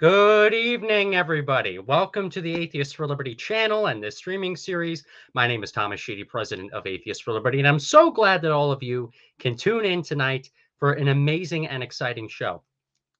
Good evening, everybody. Welcome to the Atheists for Liberty channel and this streaming series. My name is Thomas Sheedy, president of Atheists for Liberty, and I'm so glad that all of you can tune in tonight for an amazing and exciting show.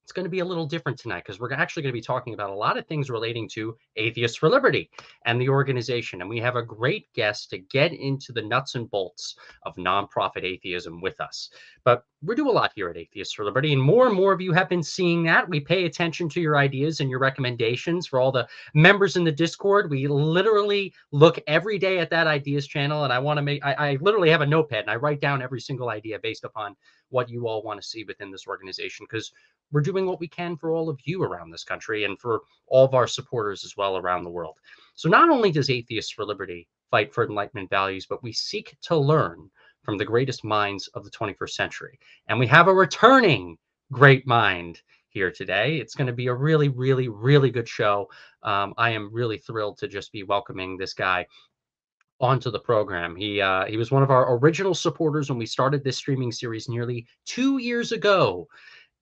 It's going to be a little different tonight because we're actually going to be talking about a lot of things relating to Atheists for Liberty and the organization. And we have a great guest to get into the nuts and bolts of nonprofit atheism with us. But we do a lot here at Atheists for Liberty, and more of you have been seeing that. We pay attention to your ideas and your recommendations. For all the members in the Discord, we literally look every day at that ideas channel, and I literally have a notepad, and I write down every single idea based upon what you all want to see within this organization, because we're doing what we can for all of you around this country and for all of our supporters as well around the world. So not only does Atheists for Liberty fight for Enlightenment values, but we seek to learn from the greatest minds of the 21st century. And we have a returning great mind here today. It's going to be a really, really, really good show. I am really thrilled to just be welcoming this guy onto the program. He was one of our original supporters when we started this streaming series nearly 2 years ago,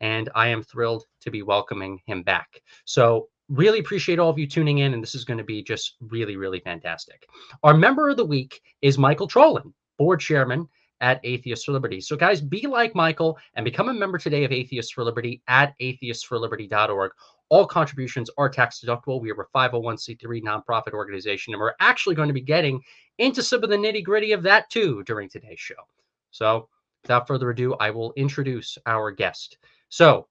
and I am thrilled to be welcoming him back. So really appreciate all of you tuning in, and this is going to be just really, really fantastic. Our member of the week is Michael Trollin, board chairman at Atheists for Liberty. So guys, be like Michael and become a member today of Atheists for Liberty at atheistsforliberty.org. All contributions are tax deductible. We are a 501c3 nonprofit organization, and we're actually going to be getting into some of the nitty gritty of that too during today's show. So without further ado, I will introduce our guest. So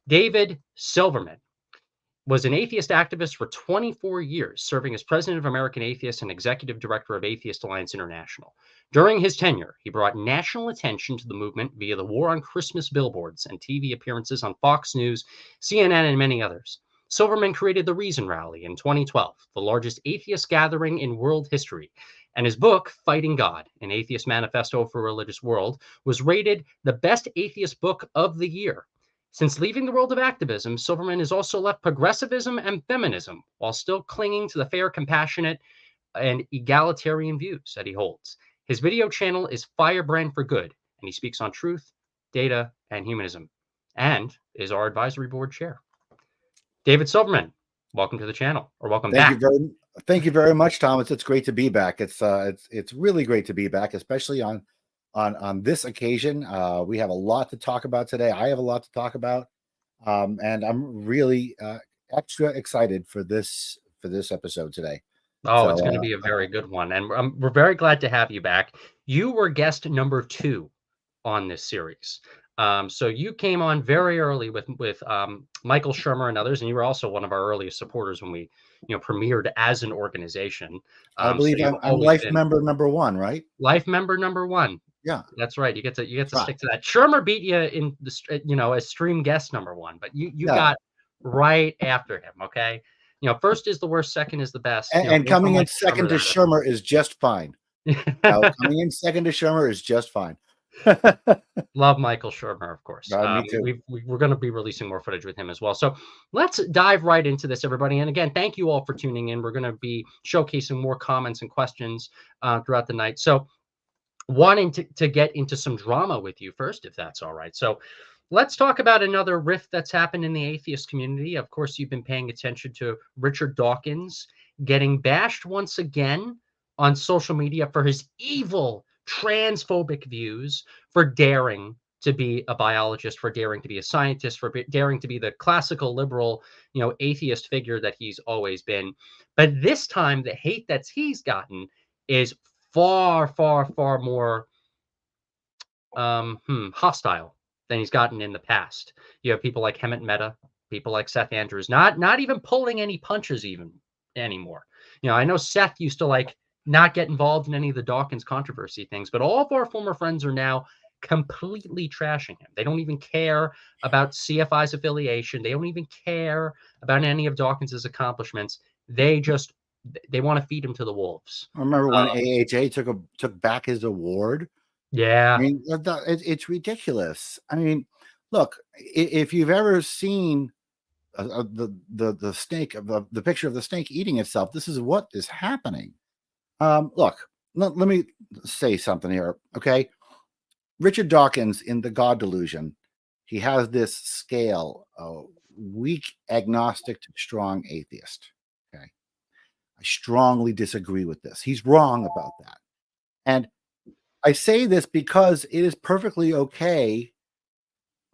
David Silverman was an atheist activist for 24 years, serving as president of American Atheists and executive director of Atheist Alliance International. During his tenure, he brought national attention to the movement via the War on Christmas billboards and TV appearances on Fox News, CNN, and many others. Silverman created the Reason Rally in 2012, the largest atheist gathering in world history. And his book, Fighting God, an Atheist Manifesto for a Religious World, was rated the best atheist book of the year. Since leaving the world of activism, Silverman has also left progressivism and feminism while still clinging to the fair, compassionate, and egalitarian views that he holds. His video channel is Firebrand for Good, and he speaks on truth, data, and humanism, and is our advisory board chair. David Silverman, welcome to the channel, or welcome back. Thank you very much, Thomas. It's great to be back. It's really great to be back, especially on this occasion. We have a lot to talk about today. I have a lot to talk about, and I'm really extra excited for this episode today. Oh, it's going to be a very good one, and we're very glad to have you back. You were guest number 2 on this series. So you came on very early with Michael Shermer and others, and you were also one of our earliest supporters when we premiered as an organization. I believe so I'm life member number 1, right? Life member number 1. Yeah, that's right. You get to stick to that. Shermer beat you in the as stream guest number 1, but you got right after him. Okay, first is the worst, second is the best. And coming in second to Shermer is just fine. Coming in second to Shermer is just fine. Love Michael Shermer, of course. Me too. We're going to be releasing more footage with him as well. So let's dive right into this, everybody. And again, thank you all for tuning in. We're going to be showcasing more comments and questions throughout the night. So wanting to get into some drama with you first, if that's all right. So let's talk about another rift that's happened in the atheist community. Of course, you've been paying attention to Richard Dawkins getting bashed once again on social media for his evil transphobic views, for daring to be a biologist, for daring to be a scientist, for daring to be the classical liberal, atheist figure that he's always been. But this time, the hate that he's gotten is far, far, far more hostile than he's gotten in the past. You have people like Hemant Mehta, people like Seth Andrews, not even pulling any punches even anymore. I know Seth used to not get involved in any of the Dawkins controversy things, but all of our former friends are now completely trashing him. They don't even care about CFI's affiliation. They don't even care about any of Dawkins's accomplishments. They want to feed him to the wolves. I remember when AHA took back his award. Yeah, I mean, it's ridiculous. I mean, look, if you've ever seen the snake, the picture of the snake eating itself, this is what is happening. Look, let me say something here, okay? Richard Dawkins in The God Delusion, he has this scale weak agnostic to strong atheist. Okay. I strongly disagree with this. He's wrong about that. And I say this because it is perfectly okay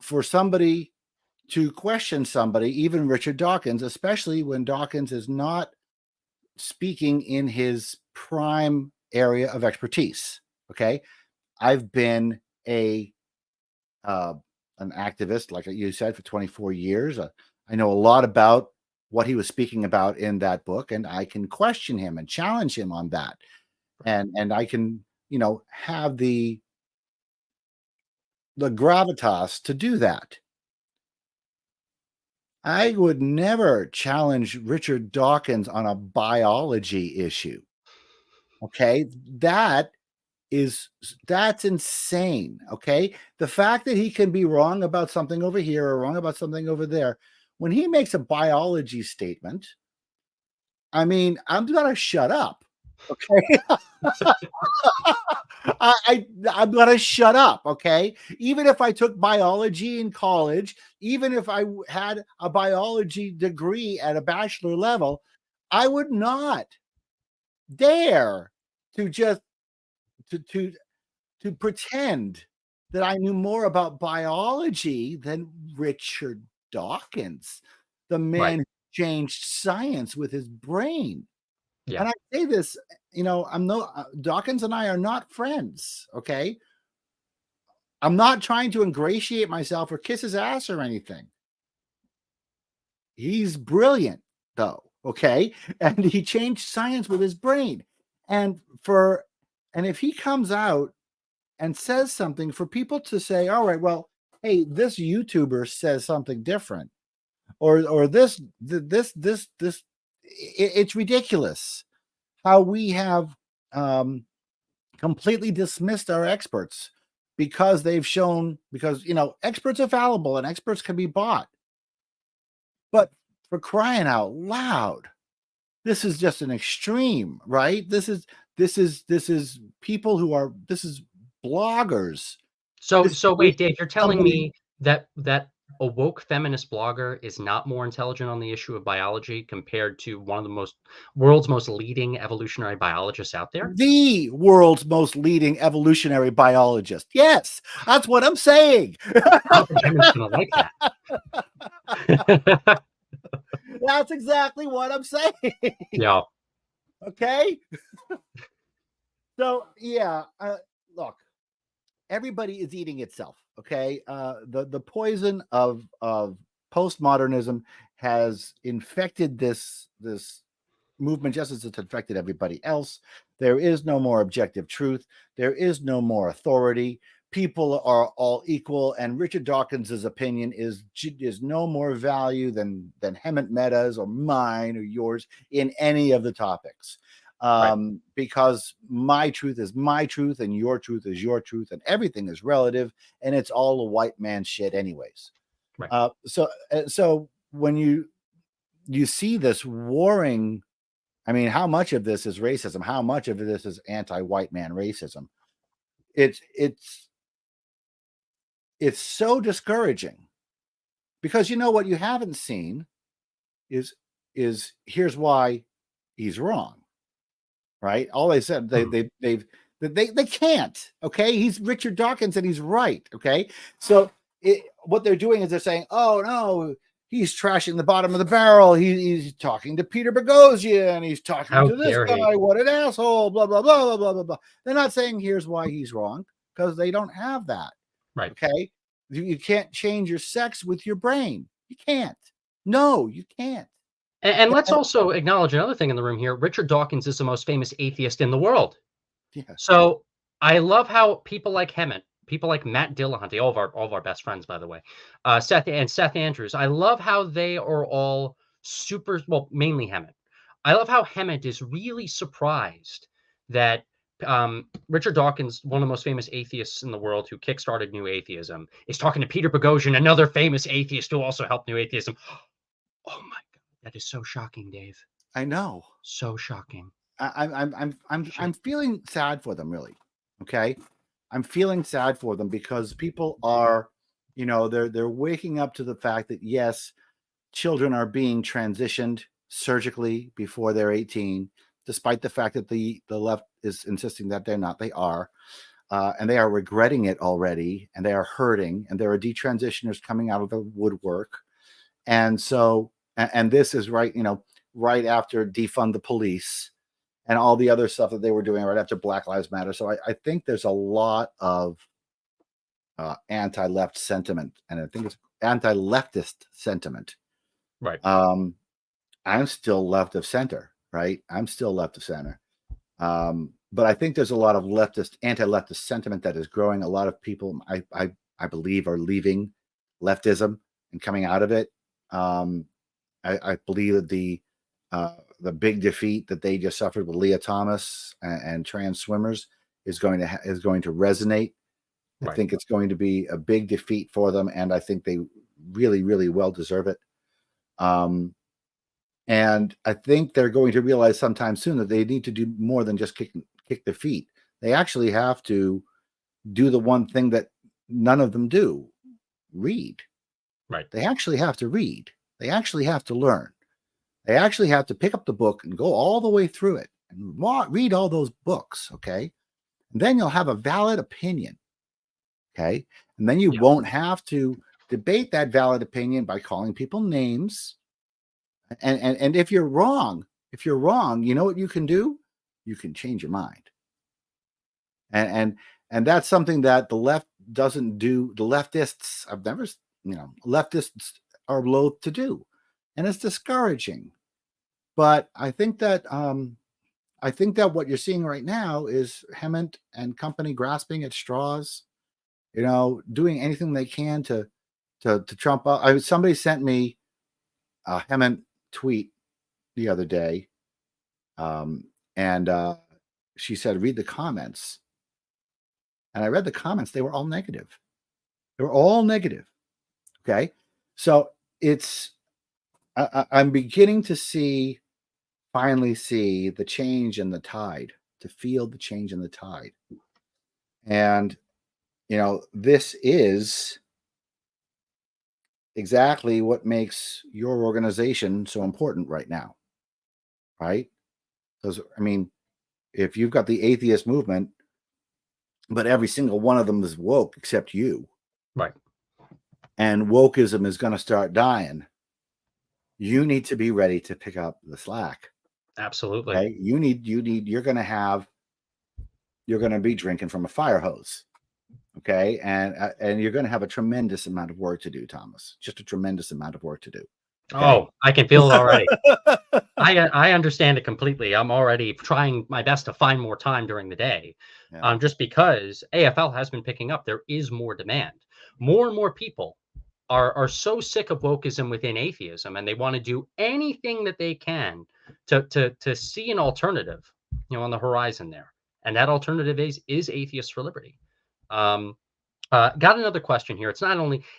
for somebody to question somebody, even Richard Dawkins, especially when Dawkins is not speaking in his prime area of expertise. Okay. I've been an activist, like you said, for 24 years. I know a lot about what he was speaking about in that book, and I can question him and challenge him on that. And I can, have the gravitas to do that. I would never challenge Richard Dawkins on a biology issue. Okay, that's insane. Okay, the fact that he can be wrong about something over here or wrong about something over there, when he makes a biology statement, I mean, I'm gonna shut up. Okay. I'm gonna shut up. Okay. Even if I took biology in college, even if I had a biology degree at a bachelor level, I would not dare to just to pretend that I knew more about biology than Richard Dawkins, the man who changed science with his brain. Yeah. And I say this, I'm Dawkins and I are not friends. Okay. I'm not trying to ingratiate myself or kiss his ass or anything. He's brilliant, though. Okay. And he changed science with his brain. And if he comes out and says something, for people to say, all right, well, hey, this YouTuber says something different, or it's ridiculous how we have completely dismissed our experts because experts are fallible and experts can be bought. But for crying out loud, this is just an extreme, right? This is people this is bloggers. So wait, Dave, you're telling me that a woke feminist blogger is not more intelligent on the issue of biology compared to one of the world's most leading evolutionary biologists out there? The world's most leading evolutionary biologist. Yes, that's what I'm saying. I don't think Hemin's gonna like that. That's exactly what I'm saying. Yeah. Okay. So yeah, look, everybody is eating itself. Okay, the poison of postmodernism has infected this movement just as it's infected everybody else. There is no more objective truth. There is no more authority. People are all equal, and Richard Dawkins's opinion is no more value than Hemant Mehta's or mine or yours in any of the topics. Because my truth is my truth and your truth is your truth, and everything is relative, and it's all a white man shit anyways. Right. So when you see this warring, I mean, how much of this is racism? How much of this is anti-white man racism? It's so discouraging, because what you haven't seen is here's why he's wrong. Right? All they said, they can't. Okay, he's Richard Dawkins and he's right. Okay, so what they're doing is they're saying, oh no, he's trashing the bottom of the barrel. He's talking to Peter Boghossian. He's talking to this guy. What an asshole! Blah blah blah blah blah blah. They're not saying here's why he's wrong, because they don't have that. Right. Okay, you can't change your sex with your brain. You can't. No, you can't. And let's also acknowledge another thing in the room here. Richard Dawkins is the most famous atheist in the world. Yeah. So I love how people like Hemant, people like Matt Dillahunty, all of our best friends, by the way, Seth Andrews. I love how they are all mainly Hemant. I love how Hemant is really surprised that Richard Dawkins, one of the most famous atheists in the world who kickstarted New Atheism, is talking to Peter Boghossian, another famous atheist who also helped New Atheism. Oh my God, that is so shocking, Dave. I know. So shocking. I'm feeling sad for them, really. Okay, I'm feeling sad for them because people are, they're waking up to the fact that yes, children are being transitioned surgically before they're 18, despite the fact that the left is insisting that they're not. They are. And they are regretting it already, and they are hurting, and there are detransitioners coming out of the woodwork. And so, and this is right, right after defund the police and all the other stuff that they were doing right after Black Lives Matter. So I think there's a lot of anti-left sentiment, and I think it's anti-leftist sentiment. Right. I'm still left of center, right? I'm still left of center. But I think there's a lot of anti-leftist sentiment that is growing. A lot of people, I believe, are leaving leftism and coming out of it. I believe that the big defeat that they just suffered with Leah Thomas and trans swimmers is going to resonate. Right. I think it's going to be a big defeat for them, and I think they really, really well deserve it. And I think they're going to realize sometime soon that they need to do more than just kick their feet. They actually have to do the one thing that none of them do: read. Right. They actually have to read. They actually have to learn. They actually have to pick up the book and go all the way through it and read all those books, okay? And then you'll have a valid opinion, okay? And then you won't have to debate that valid opinion by calling people names. And if you're wrong, you know what you can do? You can change your mind. And that's something that the left doesn't do. The leftists, leftists are loath to do, and it's discouraging. But I think that what you're seeing right now is Hemant and company grasping at straws, doing anything they can to trump up. Somebody sent me a Hemant tweet the other day, and she said, read the comments. And I read the comments. They were all negative. Okay. So I'm beginning to finally see the change in the tide, to feel the change in the tide. And, this is exactly what makes your organization so important right now. Right? Because, if you've got the atheist movement, but every single one of them is woke except you. Right. And wokeism is going to start dying. You need to be ready to pick up the slack. Absolutely. Okay? You're going to be drinking from a fire hose. Okay. And you're going to have a tremendous amount of work to do, Thomas. Just a tremendous amount of work to do. Okay? Oh, I can feel it already. I understand it completely. I'm already trying my best to find more time during the day, just because AFL has been picking up. There is more demand. More and more people are so sick of wokeism within atheism, and they want to do anything that they can to see an alternative, on the horizon there. And that alternative is Atheists for Liberty. Got another question here.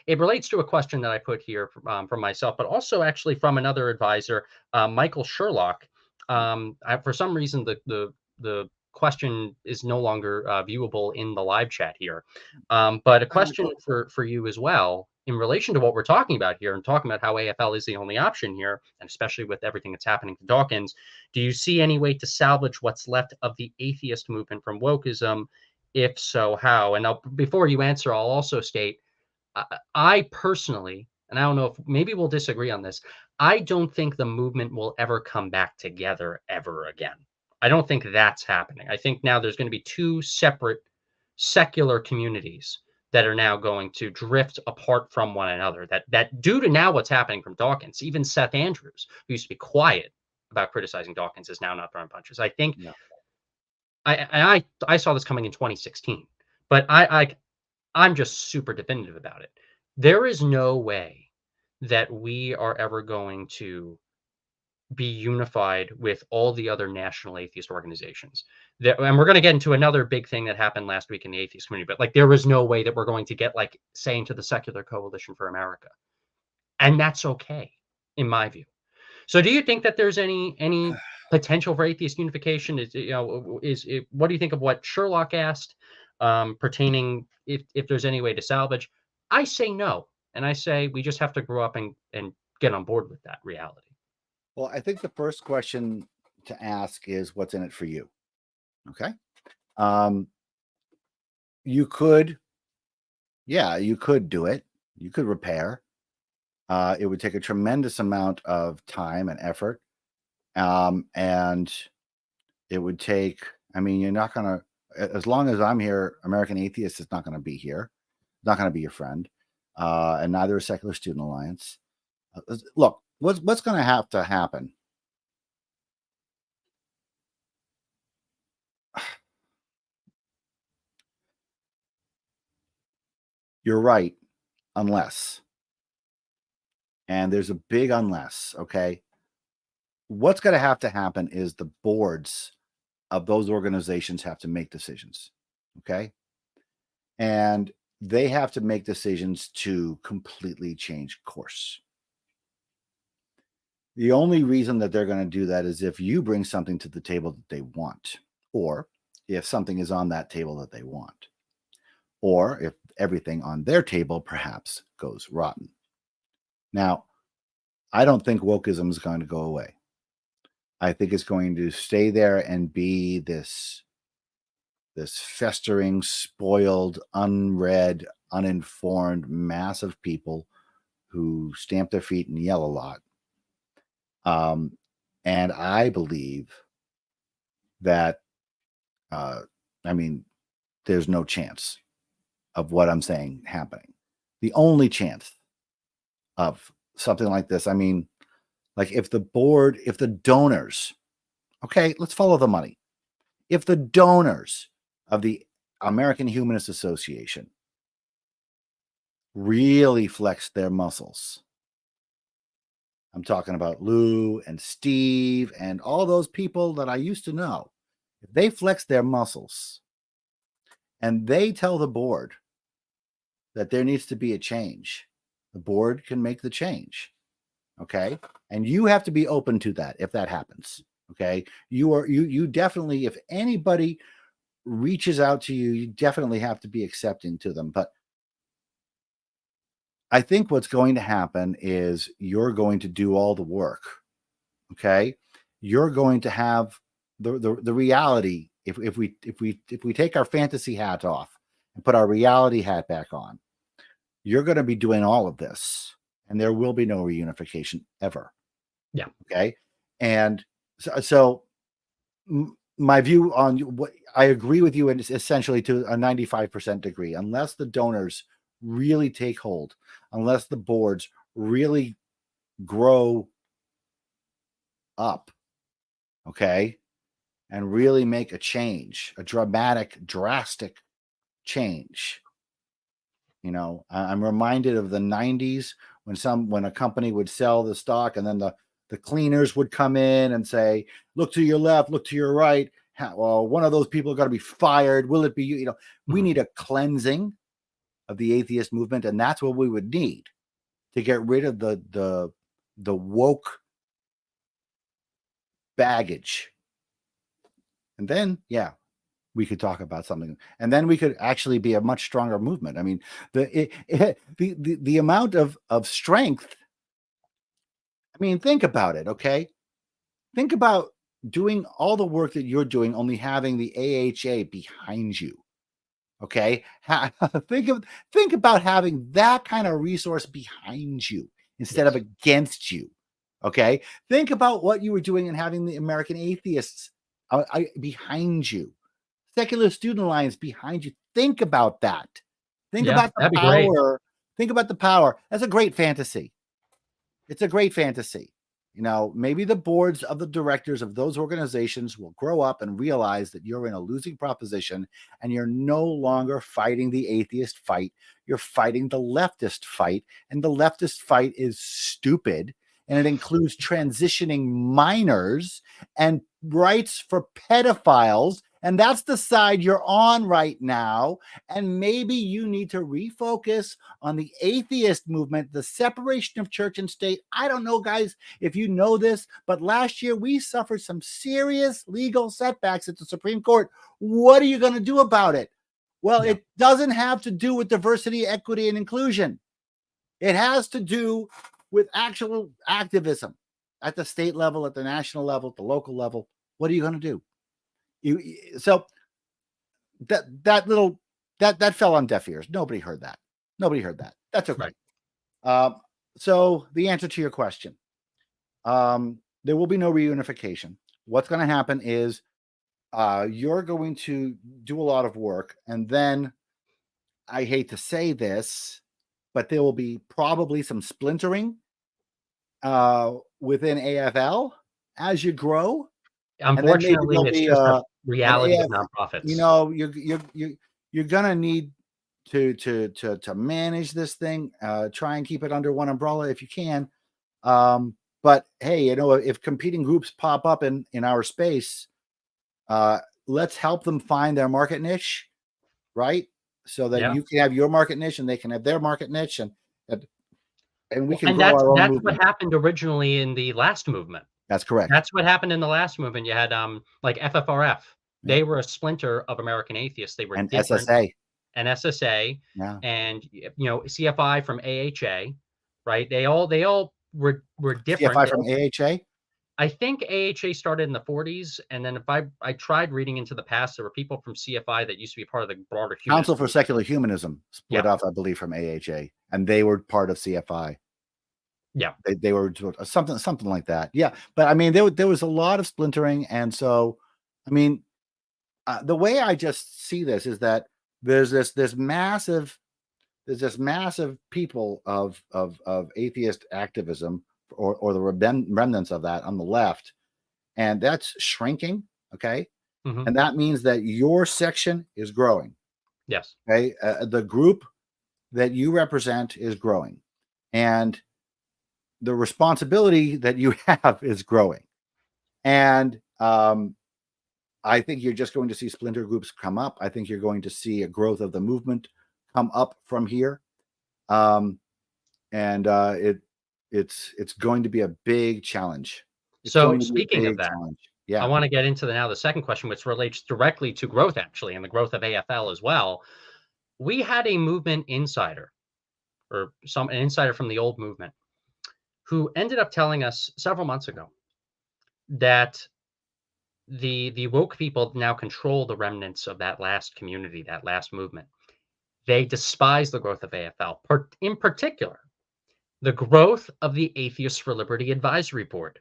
It relates to a question that I put here from myself, but also actually from another advisor, Michael Sherlock. For some reason, the question is no longer viewable in the live chat here. But a question for you as well, in relation to what we're talking about here and talking about how AFL is the only option here, and especially with everything that's happening to Dawkins, do you see any way to salvage what's left of the atheist movement from wokeism? If so, how? And before you answer, I'll also state, I personally, and I don't know if maybe we'll disagree on this, I don't think the movement will ever come back together ever again. I don't think that's happening. I think now there's going to be two separate secular communities that are now going to drift apart from one another. That due to now what's happening from Dawkins, even Seth Andrews, who used to be quiet about criticizing Dawkins, is now not throwing punches. I think. Yeah. I saw this coming in 2016, but I'm just super definitive about it. There is no way that we are ever going to be unified with all the other national atheist organizations. And we're going to get into another big thing that happened last week in the atheist community, but there is no way that we're going to get say into the Secular Coalition for America. And that's okay, in my view. So do you think that there's any potential for atheist unification? What do you think of what Sherlock asked, pertaining if there's any way to salvage? I say no, and I say we just have to grow up and get on board with that reality. Well, I think the first question to ask is what's in it for you. Okay. You could do it. You could repair. It would take a tremendous amount of time and effort. And it would take, I mean, you're not going to, as long as I'm here, American Atheists is not going to be here. It's not going to be your friend. And neither is Secular Student Alliance. Look, what's going to have to happen? You're right, unless. And there's a big unless, okay? What's going to happen is the boards of those organizations have to make decisions, okay? And they have to make decisions to completely change course. The only reason that they're going to do that is if you bring something to the table that they want, or if something is on that table that they want, or if everything on their table perhaps goes rotten. Now, I don't think wokeism is going to go away. I think it's going to stay there and be this festering, spoiled, unread, uninformed mass of people who stamp their feet and yell a lot. And I believe that, there's no chance of what I'm saying happening. The only chance of something like this, if the donors, okay, let's follow the money. If the donors of the American Humanist Association really flex their muscles, I'm talking about Lou and Steve and all those people that I used to know, if they flex their muscles and they tell the board that there needs to be a change, the board can make the change. Okay. And you have to be open to that if that happens. Okay. You definitely, if anybody reaches out to you, you definitely have to be accepting to them. But I think what's going to happen is you're going to do all the work. Okay. You're going to have the reality. If we take our fantasy hat off and put our reality hat back on, you're going to be doing all of this. And there will be no reunification ever. Yeah. Okay. And so my view on what I agree with you, and it's essentially to a 95% degree, unless the donors really take hold, unless the boards really grow up, okay, and really make a change, a drastic change. I'm reminded of the 90s when a company would sell the stock and then the cleaners would come in and say, look to your left, look to your right. Well, one of those people got to be fired. Will it be you? We need a cleansing of the atheist movement. And that's what we would need to get rid of the woke baggage. And then, we could talk about something, and then we could actually be a much stronger movement. I mean, the amount of strength. I mean, think about it. Okay. Think about doing all the work that you're doing, only having the AHA behind you. Okay. Think about having that kind of resource behind you instead of against you. Okay. Think about what you were doing and having the American Atheists behind you. Secular Student Alliance behind you. Think about that. Think about the power. Think about the power. That's a great fantasy. It's a great fantasy. Maybe the boards of the directors of those organizations will grow up and realize that you're in a losing proposition and you're no longer fighting the atheist fight. You're fighting the leftist fight, and the leftist fight is stupid. And it includes transitioning minors and rights for pedophiles. And that's the side you're on right now. And maybe you need to refocus on the atheist movement, the separation of church and state. I don't know, guys, if you know this, but last year we suffered some serious legal setbacks at the Supreme Court. What are you going to do about it? Well, it doesn't have to do with diversity, equity, and inclusion. It has to do with actual activism at the state level, at the national level, at the local level, what are you going to do? So that fell on deaf ears. Nobody heard that. That's okay. Right. So the answer to your question, there will be no reunification. What's going to happen is you're going to do a lot of work, and then I hate to say this, but there will be probably some splintering within AFL as you grow. Unfortunately, it's just a reality of AFL, nonprofits. you know, you're gonna need to manage this thing. Try and keep it under one umbrella if you can. But hey, you know, if competing groups pop up in our space, let's help them find their market niche, right? So that you can have your market niche and they can have their market niche, and we can grow our own movement. That's what happened originally in the last movement. That's correct. That's what happened in the last movement. You had like FFRF. They were a splinter of American Atheists. They were different. SSA. And SSA. Yeah. And CFI from AHA, right? They all were different. CFI from AHA? I think AHA started in the 40s, and then if I tried reading into the past, there were people from CFI that used to be part of the broader Council for Secular Humanism split off, I believe, from AHA, and they were part of CFI. Yeah, they were something like that. Yeah, but I mean, there was a lot of splintering, and so I mean, the way I just see this is that there's this massive people of atheist activism or the remnants of that on the left, and that's shrinking. Okay, and that means that your section is growing. Yes. Okay, the group that you represent is growing, and the responsibility that you have is growing. And I think you're just going to see splinter groups come up. I think you're going to see a growth of the movement come up from here. And it's going to be a big challenge. So speaking of that, I want to get into the second question, which relates directly to growth, actually, and the growth of AFL as well. We had a movement insider, or an insider from the old movement, who ended up telling us several months ago that the woke people now control the remnants of that last community, that last movement. They despise the growth of AFL, in particular, the growth of the Atheists for Liberty Advisory Board.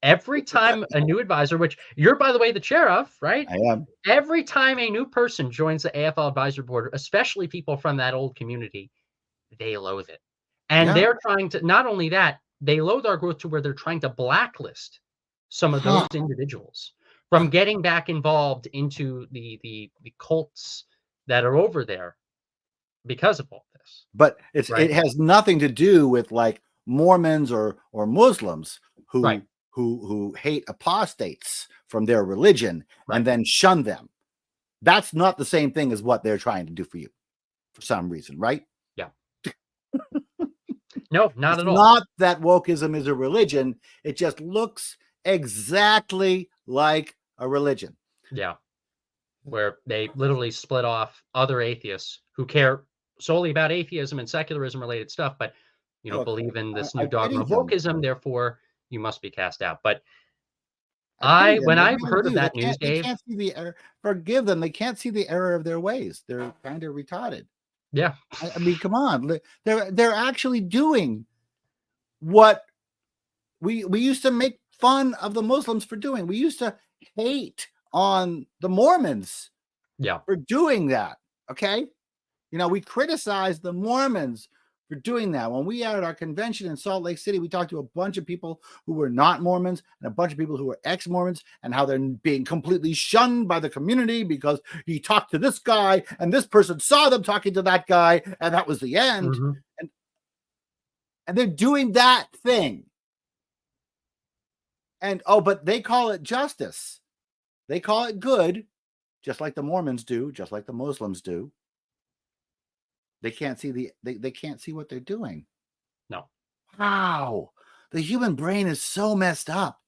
Every time a new advisor, which you're, by the way, the chair of, right? I am. Every time a new person joins the AFL Advisory Board, especially people from that old community, they loathe it. And they're trying to, not only that, they loathe our growth to where they're trying to blacklist some of those individuals from getting back involved into the cults that are over there because of all this. But it has nothing to do with like Mormons or Muslims who hate apostates from their religion and then shun them. That's not the same thing as what they're trying to do for you for some reason, right? Yeah. No, not at all. Not that wokeism is a religion. It just looks exactly like a religion. Yeah. Where they literally split off other atheists who care solely about atheism and secularism related stuff, but believe in this new dogma of wokeism, therefore you must be cast out. But when I heard of that news, Dave, they can't see the error. Forgive them. They can't see the error of their ways. They're kind of retarded. Yeah. I mean, come on. They're actually doing what we used to make fun of the Muslims for doing. We used to hate on the Mormons for doing that. Okay. We criticized the Mormons for doing that. When we had our convention in Salt Lake City, we talked to a bunch of people who were not Mormons and a bunch of people who were ex-Mormons, and how they're being completely shunned by the community because he talked to this guy and this person saw them talking to that guy, and that was the end. And they're doing that thing. And but they call it justice. They call it good, just like the Mormons do, just like the Muslims do. They can't see they can't see what they're doing. No. Wow. The human brain is so messed up.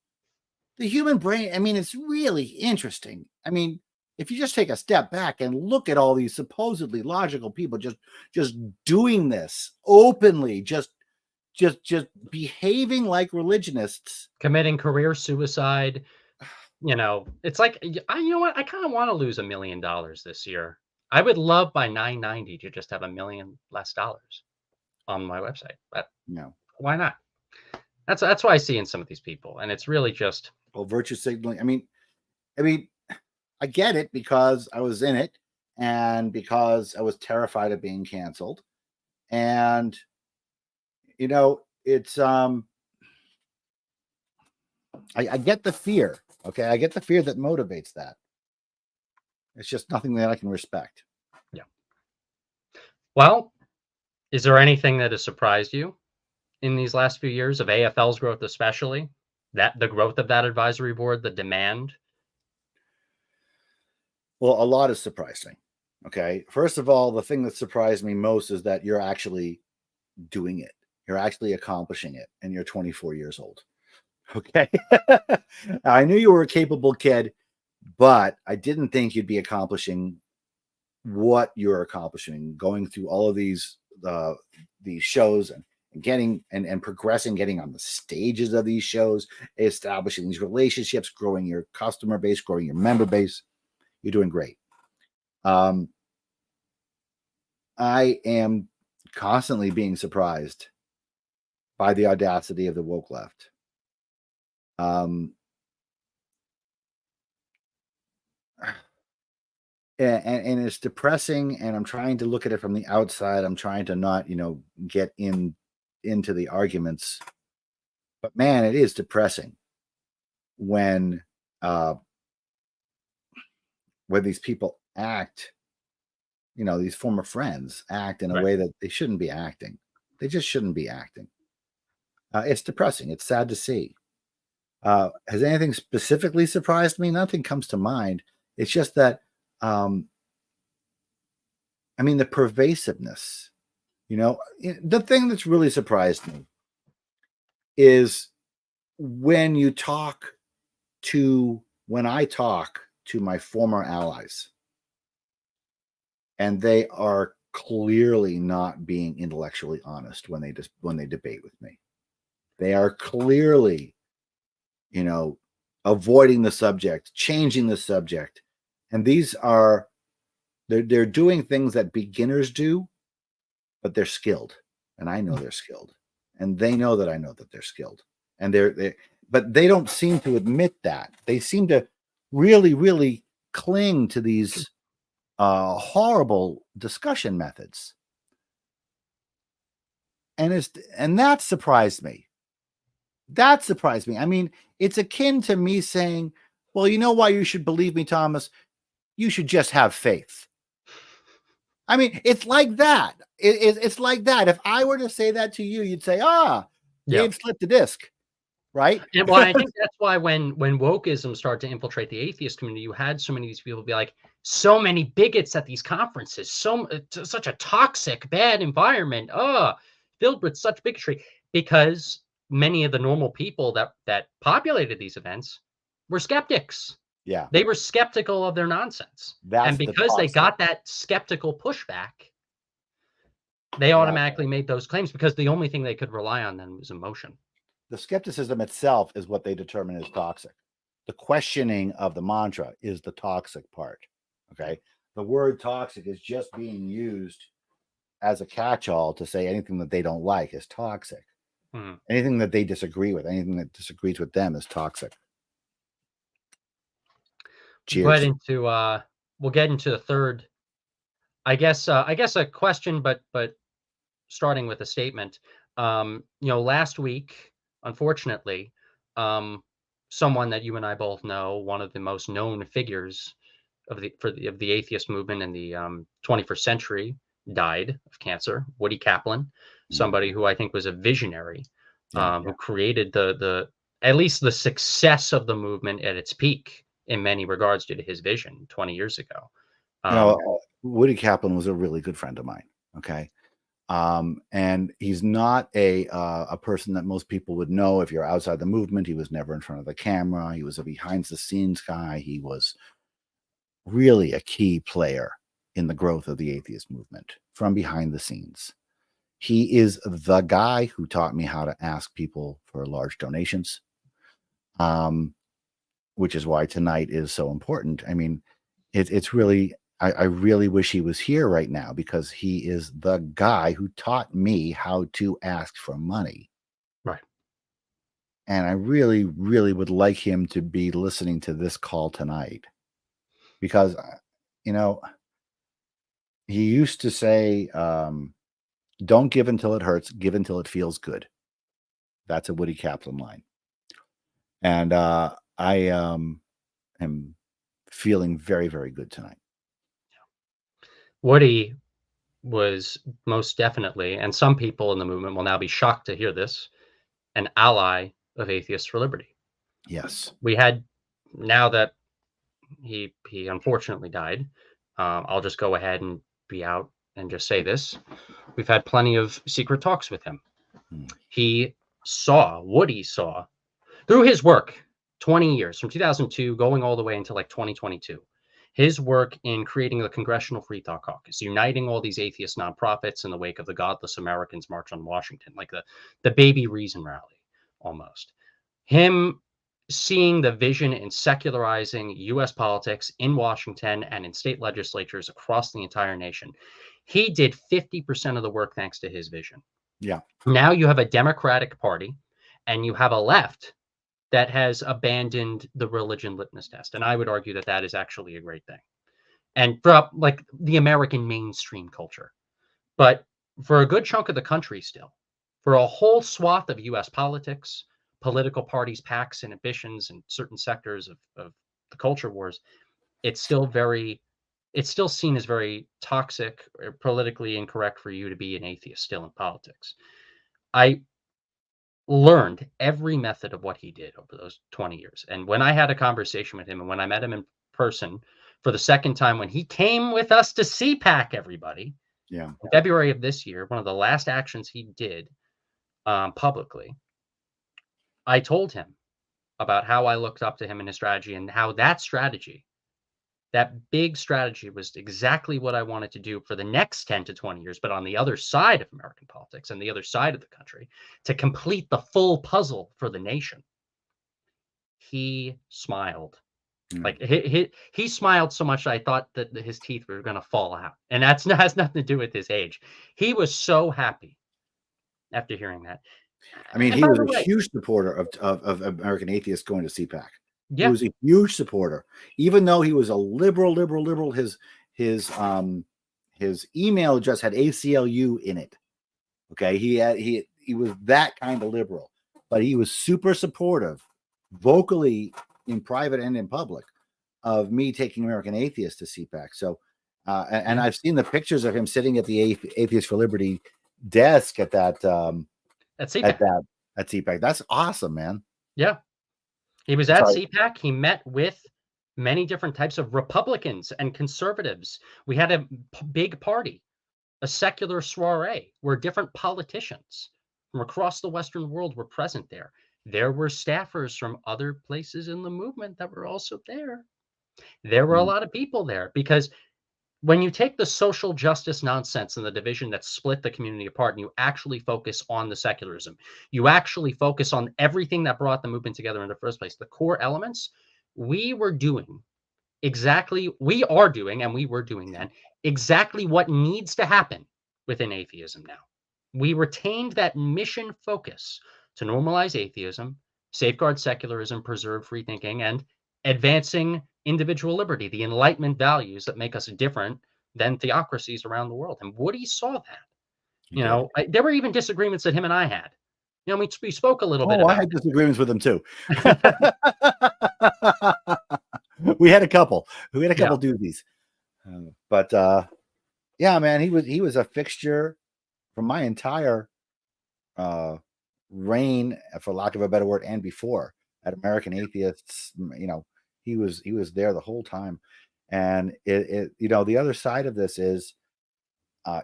The human brain, I mean, it's really interesting. I mean, if you just take a step back and look at all these supposedly logical people just doing this openly, just just behaving like religionists, committing career suicide. You know, it's like, you know what? I kind of want to lose $1 million this year. I would love by 990 to just have $1 million less dollars on my website. But why not? That's what I see in some of these people, and it's really just virtue signaling. I mean, I get it because I was in it, and because I was terrified of being canceled, and it's I get the fear. Okay, I get the fear that motivates that. It's just nothing that I can respect. Yeah. Well, is there anything that has surprised you in these last few years of AFL's growth, especially that the growth of that advisory board, the demand? Well, a lot has surprised me. Okay, first of all, the thing that surprised me most is that you're actually doing it. You're actually accomplishing it, and you're 24 years old. Okay, I knew you were a capable kid, but I didn't think you'd be accomplishing what you're accomplishing, going through all of these shows and getting and progressing, getting on the stages of these shows, establishing these relationships, growing your customer base, growing your member base. You're doing great. I am constantly being surprised by the audacity of the woke left. And it's depressing, and I'm trying to look at it from the outside. I'm trying to not, get into the arguments. But man, it is depressing when these people act, these former friends act in a way that they shouldn't be acting. They just shouldn't be acting. It's depressing. It's sad to see. Has anything specifically surprised me? Nothing comes to mind. It's just that, the pervasiveness, the thing that's really surprised me is when I talk to my former allies, and they are clearly not being intellectually honest when they debate with me. They are clearly, avoiding the subject, changing the subject. And these are, they're doing things that beginners do, but they're skilled. And I know they're skilled. And they know that I know that they're skilled. And but they don't seem to admit that. They seem to really, really cling to these horrible discussion methods. And that surprised me. That surprised me. I mean, it's akin to me saying, well, you know why you should believe me, Thomas? You should just have faith. I mean, it's like that. It's like that. If I were to say that to you, you'd say, Dave slipped the disc, right? And well, I think that's why when wokeism started to infiltrate the atheist community, you had so many of these people be like, so many bigots at these conferences, such a toxic, bad environment, filled with such bigotry, because many of the normal people that populated these events were skeptics. Yeah. They were skeptical of their nonsense. And because they got that skeptical pushback, they automatically made those claims, because the only thing they could rely on then was emotion. The skepticism itself is what they determine is toxic. The questioning of the mantra is the toxic part. Okay. The word toxic is just being used as a catch-all to say anything that they don't like is toxic. Anything that they disagree with, anything that disagrees with them is toxic. Cheers. We'll get into the third, I guess a question, but starting with a statement. Last week, unfortunately, someone that you and I both know, one of the most known figures of the atheist movement in the 21st century, died of cancer. Woody Kaplan, somebody who I think was a visionary, who created the at least the success of the movement at its peak in many regards due to his vision 20 years ago. Woody Kaplan was a really good friend of mine. Okay. And he's not a person that most people would know if you're outside the movement. He was never in front of the camera. He was a behind the scenes guy. He was really a key player in the growth of the atheist movement from behind the scenes. He is the guy who taught me how to ask people for large donations, which is why tonight is so important. I mean, it's really, I really wish he was here right now, because he is the guy who taught me how to ask for money. Right. And I really, really would like him to be listening to this call tonight, because, he used to say, don't give until it hurts, give until it feels good. That's a Woody Kaplan line. And I am feeling very, very good tonight. Woody was most definitely, and some people in the movement will now be shocked to hear this, an ally of Atheists for Liberty. Yes. We had, now that he unfortunately died, I'll just go ahead and be out and just say this. We've had plenty of secret talks with him. Woody saw, through his work, 20 years, from 2002 going all the way into like 2022, his work in creating the Congressional Free Thought Caucus, uniting all these atheist nonprofits in the wake of the Godless Americans March on Washington, like the Baby Reason rally, almost. Him seeing the vision in secularizing U.S. politics in Washington and in state legislatures across the entire nation. He did 50% of the work thanks to his vision. Yeah. Now you have a Democratic Party and you have a left that has abandoned the religion litmus test. And I would argue that that is actually a great thing. And for like the American mainstream culture. But for a good chunk of the country still, for a whole swath of U.S. politics, political parties, PACs, and ambitions in certain sectors of the culture wars, it's still seen as very toxic or politically incorrect for you to be an atheist still in politics. I learned every method of what he did over those 20 years. And when I had a conversation with him and when I met him in person for the second time, when he came with us to CPAC, everybody, in February of this year, one of the last actions he did publicly, I told him about how I looked up to him and his strategy and how that strategy, that big strategy, was exactly what I wanted to do for the next 10 to 20 years, but on the other side of American politics and the other side of the country, to complete the full puzzle for the nation. He smiled. Like he smiled so much that I thought that his teeth were going to fall out. And has nothing to do with his age. He was so happy after hearing that. I mean, he was a huge supporter of American Atheists going to CPAC. Yeah. He was a huge supporter, even though he was a liberal. His email address had ACLU in it. Okay, he was that kind of liberal, but he was super supportive, vocally in private and in public, of me taking American Atheists to CPAC. So, and I've seen the pictures of him sitting at the Atheists for Liberty desk at that CPAC. At CPAC. That's awesome, man. Yeah. He was at CPAC. He met with many different types of Republicans and conservatives. We had a big party, a secular soiree, where different politicians from across the Western world were present there. There were staffers from other places in the movement that were also there. There were a lot of people there, because when you take the social justice nonsense and the division that split the community apart, and you actually focus on the secularism, you actually focus on everything that brought the movement together in the first place, the core elements, we are doing then exactly what needs to happen within atheism now. We retained that mission focus to normalize atheism, safeguard secularism, preserve free thinking, and advancing individual liberty, the Enlightenment values that make us different than theocracies around the world. And Woody saw that. There were even disagreements that him and I had. We spoke a little bit about I had disagreements with him too. we had a couple doozies. But yeah, man, he was a fixture for my entire reign, for lack of a better word, and before at American Atheists. He was there the whole time. And the other side of this is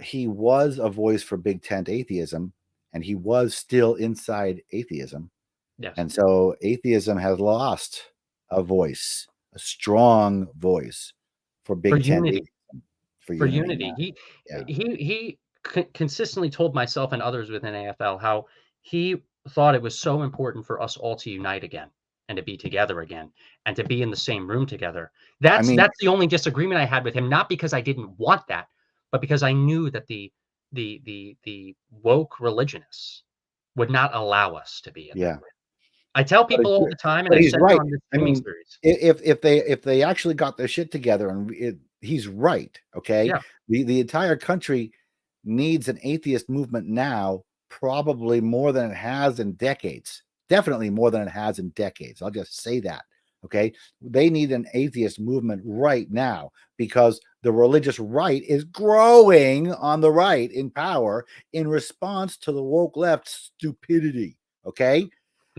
he was a voice for big tent atheism, and he was still inside atheism. Yes. And so atheism has lost a voice, a strong voice for big tent atheism. For unity. He consistently told myself and others within AFL how he thought it was so important for us all to unite again and to be together again and to be in the same room together. I mean, That's the only disagreement I had with him, not because I didn't want that, but because I knew that the woke religionists would not allow us to be in that yeah. room. I tell But, people all the time, and but I've he's said it right. on this I streaming mean, series. if they actually got their shit together, and he's right. Okay, Yeah, the entire country needs an atheist movement now, probably more than it has in decades. Definitely more than it has in decades. I'll just say that. Okay, they need an atheist movement right now because the religious right is growing on the right in power in response to the woke left stupidity. Okay,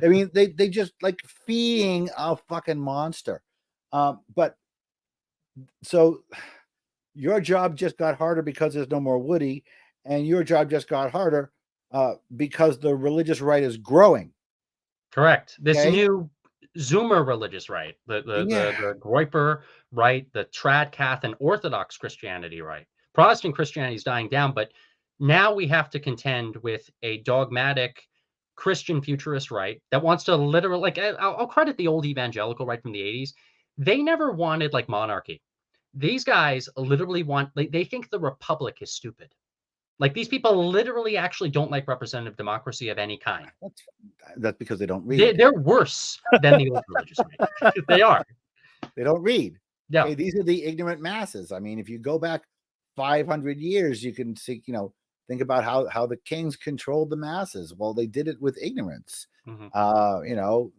I mean, they just like feeding a fucking monster. But so your job just got harder because there's no more Woody, and your job just got harder because the religious right is growing. correct. This Okay. new Zoomer religious right, Yeah. the Groyper right, the Trad Cath and Orthodox Christianity right. Protestant Christianity is dying down, but now we have to contend with a dogmatic Christian futurist right that wants to literally, like, I'll credit the old evangelical right from the 80s. They never wanted like monarchy. These guys literally want, they think the republic is stupid. Like, these people literally actually don't like representative democracy of any kind. That's, that's because they don't They, read. they're worse than the old religious right. They are. They don't read. Yeah. Okay, these are the ignorant masses. I mean, if you go back 500 years, you can see, think about how the kings controlled the masses. Well, they did it with ignorance. Mm-hmm.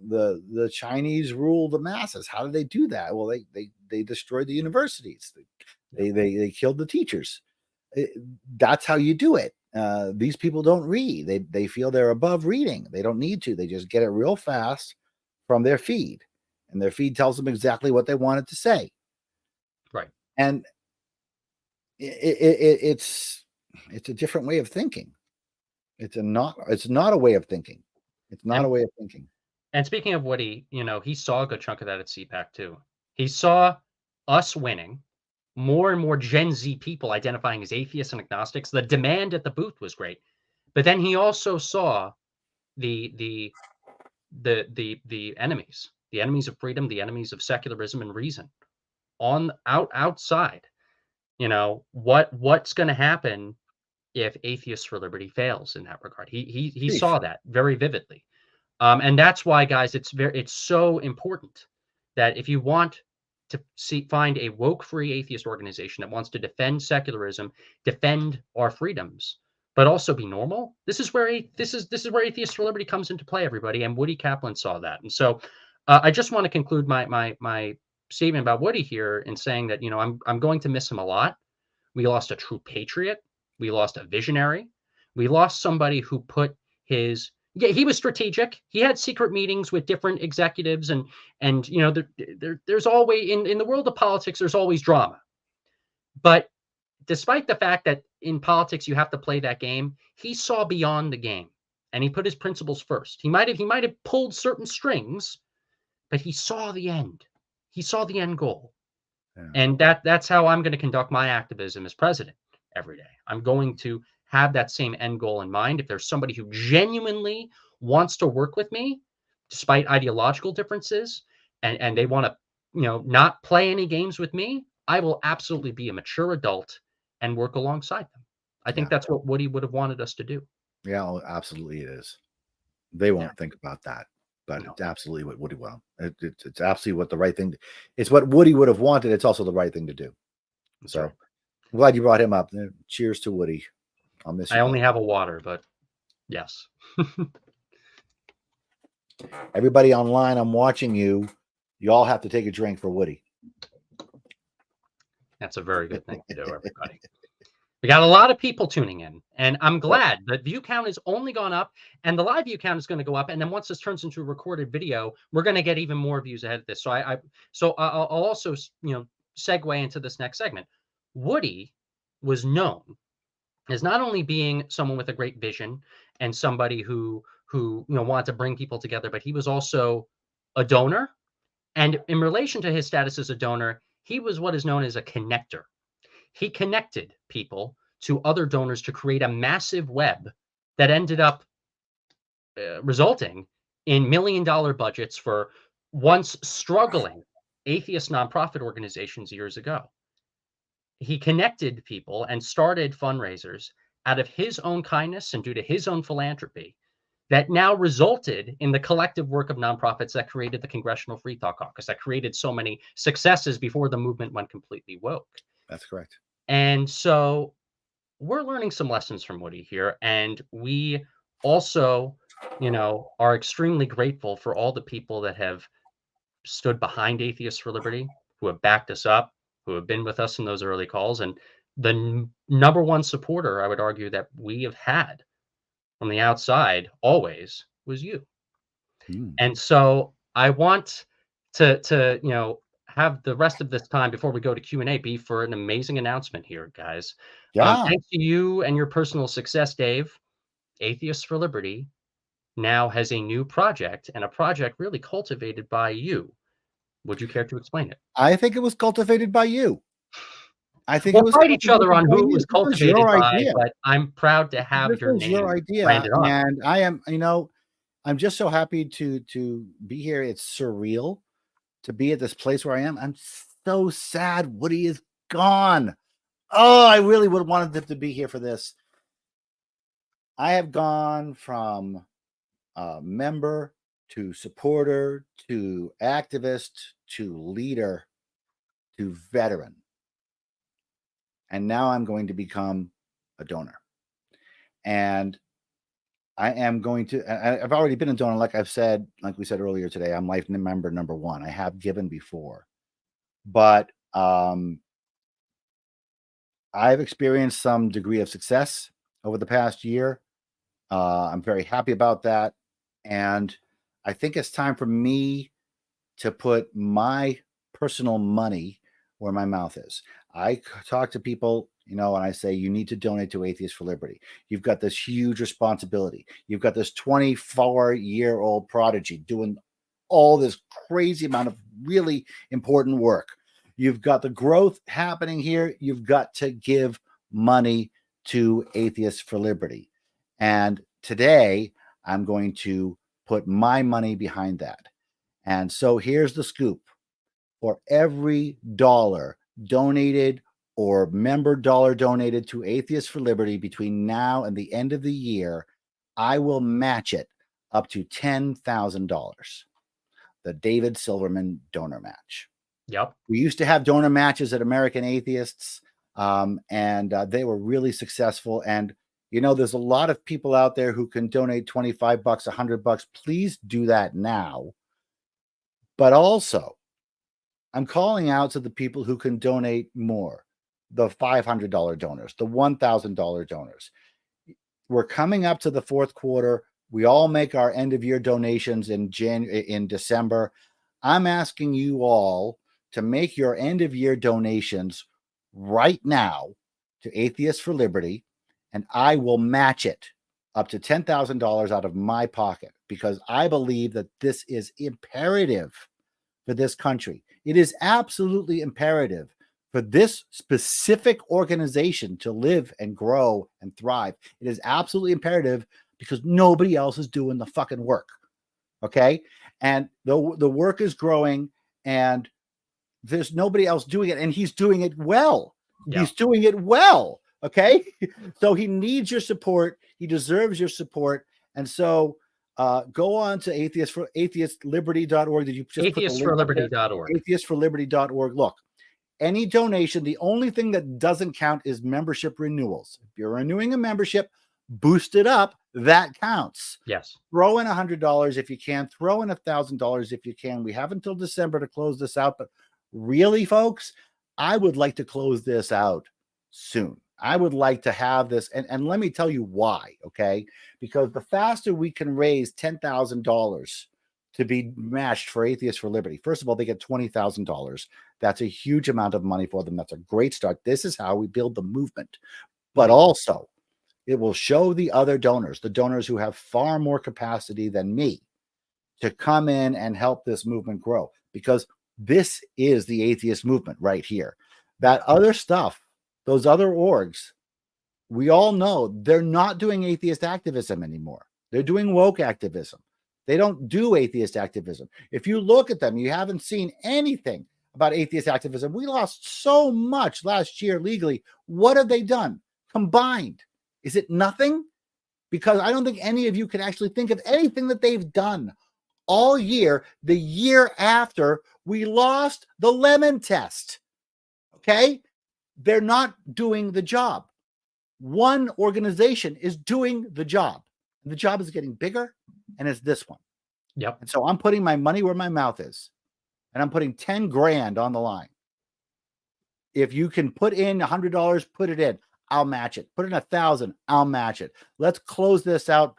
The Chinese ruled the masses. How did they do that? Well, they destroyed the universities. They killed the teachers. That's how you do it. These people don't read. They feel they're above reading. They don't need to. They just get it real fast from their feed, and their feed tells them exactly what they want it to say. Right. And it's a different way of thinking. It's not a way of thinking. It's not a way of thinking. And speaking of Woody, he saw a good chunk of that at CPAC too. He saw us winning, more and more Gen Z people identifying as atheists and agnostics. The demand at the booth was great, but then he also saw the the the enemies of freedom, the enemies of secularism and reason outside. What's going to happen if Atheists for Liberty fails in that regard? He Sheesh. saw that very vividly. And that's why, guys, it's so important that if you want to find a woke-free atheist organization that wants to defend secularism, defend our freedoms, but also be normal, this is where Atheists for Liberty comes into play, everybody. And Woody Kaplan saw that. And so, I just want to conclude my statement about Woody here in saying that I'm going to miss him a lot. We lost a true patriot. We lost a visionary. We lost somebody who put he was strategic. He had secret meetings with different executives, and there's always in the world of politics, there's always drama. But despite the fact that in politics you have to play that game, he saw beyond the game and he put his principles first. He might have pulled certain strings, but he saw the end. He saw the end goal. Yeah. And that's how I'm going to conduct my activism as president every day. I'm going to have that same end goal in mind. If there's somebody who genuinely wants to work with me, despite ideological differences, and they want to, not play any games with me, I will absolutely be a mature adult and work alongside them. I think that's what Woody would have wanted us to do. Yeah, absolutely it is. They won't think about that. But No. it's absolutely what Woody will. It's absolutely what the right thing. It's what Woody would have wanted. It's also the right thing to do. That's So right. I'm glad you brought him up. Cheers to Woody. I'll miss you. I only have a water, but yes. Everybody online, I'm watching you. You all have to take a drink for Woody. That's a very good thing to do, everybody. We got a lot of people tuning in, and I'm glad that view count has only gone up, and the live view count is going to go up. And then once this turns into a recorded video, we're going to get even more views ahead of this. So I'll also segue into this next segment. Woody was known as not only being someone with a great vision and somebody who wanted to bring people together, but he was also a donor. And in relation to his status as a donor, he was what is known as a connector. He connected people to other donors to create a massive web that ended up resulting in million-dollar budgets for once struggling atheist nonprofit organizations years ago. He connected people and started fundraisers out of his own kindness and due to his own philanthropy that now resulted in the collective work of nonprofits that created the Congressional Free Thought Caucus, that created so many successes before the movement went completely woke. That's correct. And so we're learning some lessons from Woody here, and we also, are extremely grateful for all the people that have stood behind Atheists for Liberty, who have backed us up, who have been with us in those early calls. And the number one supporter, I would argue, that we have had from the outside always was you. And so I want to have the rest of this time before we go to Q&A be for an amazing announcement here, guys. Yeah. Thanks to you and your personal success, Dave, Atheists for Liberty now has a new project, and a project really cultivated by you. Would you care to explain it? I think it was cultivated by you. I think We'll it was fight each other on who it was This was cultivated your by, idea. but I'm proud to have This your was your name idea, branded on. and I am, I'm just so happy to be here. It's surreal to be at this place where I am. I'm so sad Woody is gone. Oh, I really would have wanted him to be here for this. I have gone from member to supporter to activist to leader to veteran. And now I'm going to become a donor. And I am going to, I've already been a donor. Like we said earlier today, I'm life member number 1. I have given before, but I've experienced some degree of success over the past year. I'm very happy about that. And I think it's time for me to put my personal money where my mouth is. I talk to people, and I say, you need to donate to Atheists for Liberty. You've got this huge responsibility. You've got this 24-year-old prodigy doing all this crazy amount of really important work. You've got the growth happening here. You've got to give money to Atheists for Liberty. And today I'm going to put my money behind that. And so here's the scoop. For every dollar donated or member dollar donated to Atheists for Liberty between now and the end of the year, I will match it up to $10,000. The David Silverman donor match. Yep. We used to have donor matches at American Atheists, and they were really successful. And there's a lot of people out there who can donate $25, $100. Please do that now. But also, I'm calling out to the people who can donate more, the $500 donors, the $1,000 donors. We're coming up to the fourth quarter. We all make our end of year donations in December. I'm asking you all to make your end of year donations right now to Atheists for Liberty, and I will match it up to $10,000 out of my pocket, because I believe that this is imperative for this country. It is absolutely imperative for this specific organization to live and grow and thrive. It is absolutely imperative because nobody else is doing the fucking work. Okay? And the work is growing, and there's nobody else doing it, and he's doing it well. Yeah. He's doing it well. Okay? So he needs your support. He deserves your support. And so go on to atheistliberty.org. Did you just atheistforliberty.org? Atheistforliberty.org. Look, any donation, the only thing that doesn't count is membership renewals. If you're renewing a membership, boost it up. That counts. Yes. Throw in $100 if you can. Throw in $1,000 if you can. We have until December to close this out. But really, folks, I would like to close this out soon. I would like to have this, and let me tell you why, okay? Because the faster we can raise $10,000 to be matched for Atheists for Liberty, first of all, they get $20,000. That's a huge amount of money for them. That's a great start. This is how we build the movement. But also, it will show the other donors, the donors who have far more capacity than me, to come in and help this movement grow, because this is the atheist movement right here. That other stuff, those other orgs, we all know they're not doing atheist activism anymore. They're doing woke activism. They don't do atheist activism. If you look at them, you haven't seen anything about atheist activism. We lost so much last year legally. What have they done combined? Is it nothing? Because I don't think any of you can actually think of anything that they've done all year, the year after we lost the lemon test. Okay? They're not doing the job. One organization is doing the job. The job is getting bigger, and it's this one. Yep. And so I'm putting my money where my mouth is, and I'm putting 10 grand on the line. If you can put in $100, put it in. I'll match it. Put in 1,000. I'll match it. Let's close this out.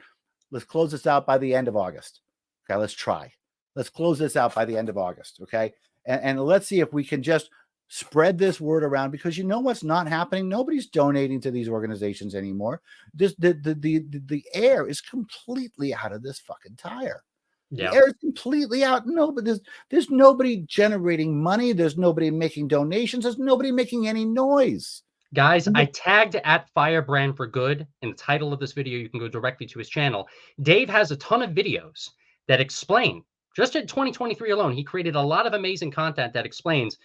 Let's close this out by the end of August. Okay, let's try. Let's close this out by the end of August. Okay, and let's see if we can just spread this word around, because you know what's not happening? Nobody's donating to these organizations anymore. The air is completely out of this fucking tire. Yeah. The air is completely out. No, but there's nobody generating money. There's nobody making donations. There's nobody making any noise. Guys, I tagged at Firebrand for Good in the title of this video. You can go directly to his channel. Dave has a ton of videos that explain, just in 2023 alone, he created a lot of amazing content that explains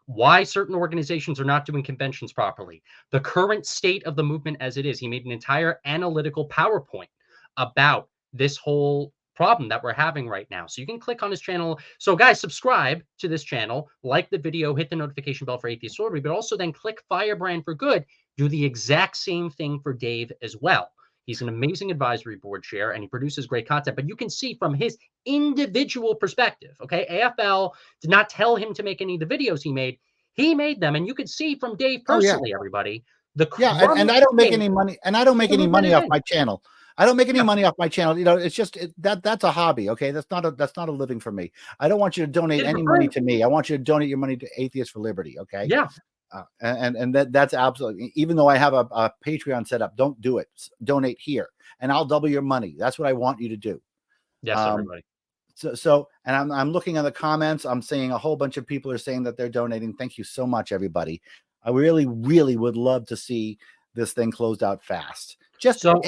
why certain organizations are not doing conventions properly, the current state of the movement as it is. He made an entire analytical PowerPoint about this whole problem that we're having right now. So you can click on his channel. So guys, subscribe to this channel, like the video, hit the notification bell for Atheist Celebrity, but also then click Firebrand for Good. Do the exact same thing for Dave as well. He's an amazing advisory board chair, and he produces great content, but you can see from his individual perspective, okay? AFL did not tell him to make any of the videos he made. He made them, and you can see from Dave personally, everybody. And I don't make any money, and I don't make any money off my channel. I don't make any money off my channel. You know, it's just that's a hobby. Okay, that's not a living for me. I don't want you to donate any money to me. I want you to donate your money to Atheists for Liberty. Okay. Yeah. And that's absolutely. Even though I have a Patreon set up, don't do it. Donate here, and I'll double your money. That's what I want you to do. Yes, everybody. So, and I'm looking at the comments. I'm seeing a whole bunch of people are saying that they're donating. Thank you so much, everybody. I really, really would love to see this thing closed out fast. Just so,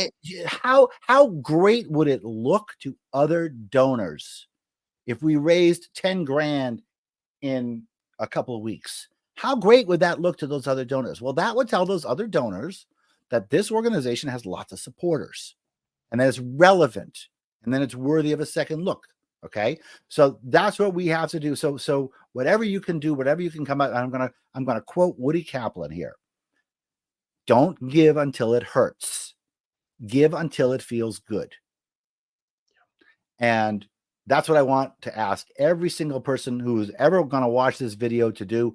how great would it look to other donors if we raised 10 grand in a couple of weeks? How great would that look to those other donors? Well, that would tell those other donors that this organization has lots of supporters and that it's relevant, and then it's worthy of a second look. Okay, so that's what we have to do. So whatever you can do, whatever you can come out. I'm gonna quote Woody Kaplan here. Don't give until it hurts. Give until it feels good. And that's what I want to ask every single person who's ever going to watch this video to do.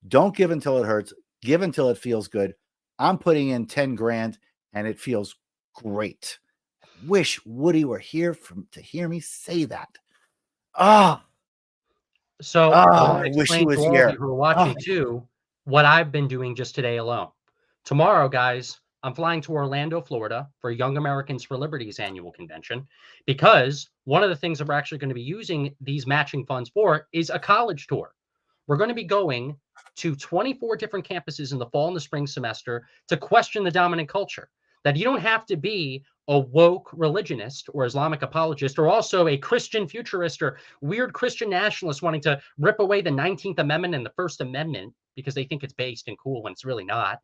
Don't give until it hurts. Give until it feels good. I'm putting in 10 grand and it feels great. I wish Woody were here to hear me say that. So I wish he was here. Who are watching too, what I've been doing just today alone. Tomorrow, guys, I'm flying to Orlando, Florida for Young Americans for Liberty's annual convention, because one of the things that we're actually going to be using these matching funds for is a college tour. We're going to be going to 24 different campuses in the fall and the spring semester to question the dominant culture. That you don't have to be a woke religionist or Islamic apologist, or also a Christian futurist or weird Christian nationalist wanting to rip away the 19th Amendment and the First Amendment because they think it's based and cool when it's really not.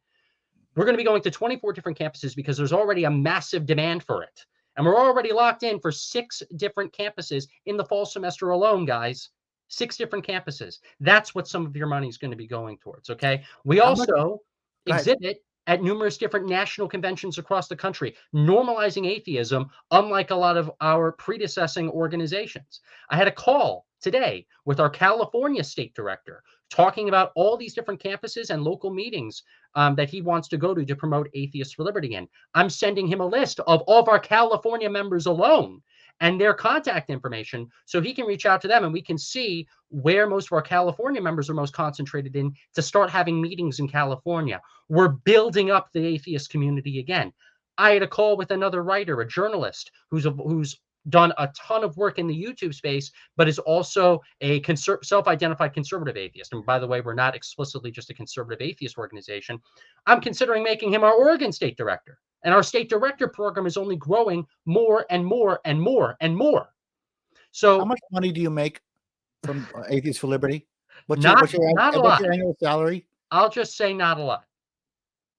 We're going to be going to 24 different campuses because there's already a massive demand for it. And we're already locked in for 6 different campuses in the fall semester alone, guys. 6 different campuses. That's what some of your money is going to be going towards, okay? We also exhibit at numerous different national conventions across the country, normalizing atheism, unlike a lot of our predecessing organizations. I had a call today with our California state director talking about all these different campuses and local meetings that he wants to go to promote Atheists for Liberty in. I'm sending him a list of all of our California members alone and their contact information so he can reach out to them and we can see where most of our California members are most concentrated in to start having meetings in California. We're building up the atheist community again. I had a call with another writer, a journalist who's done a ton of work in the YouTube space, but is also a self-identified conservative atheist. And by the way, we're not explicitly just a conservative atheist organization. I'm considering making him our Oregon state director. And our state director program is only growing more and more and more and more. So how much money do you make from Atheists for Liberty? What's not a lot. your annual salary? I'll just say not a lot.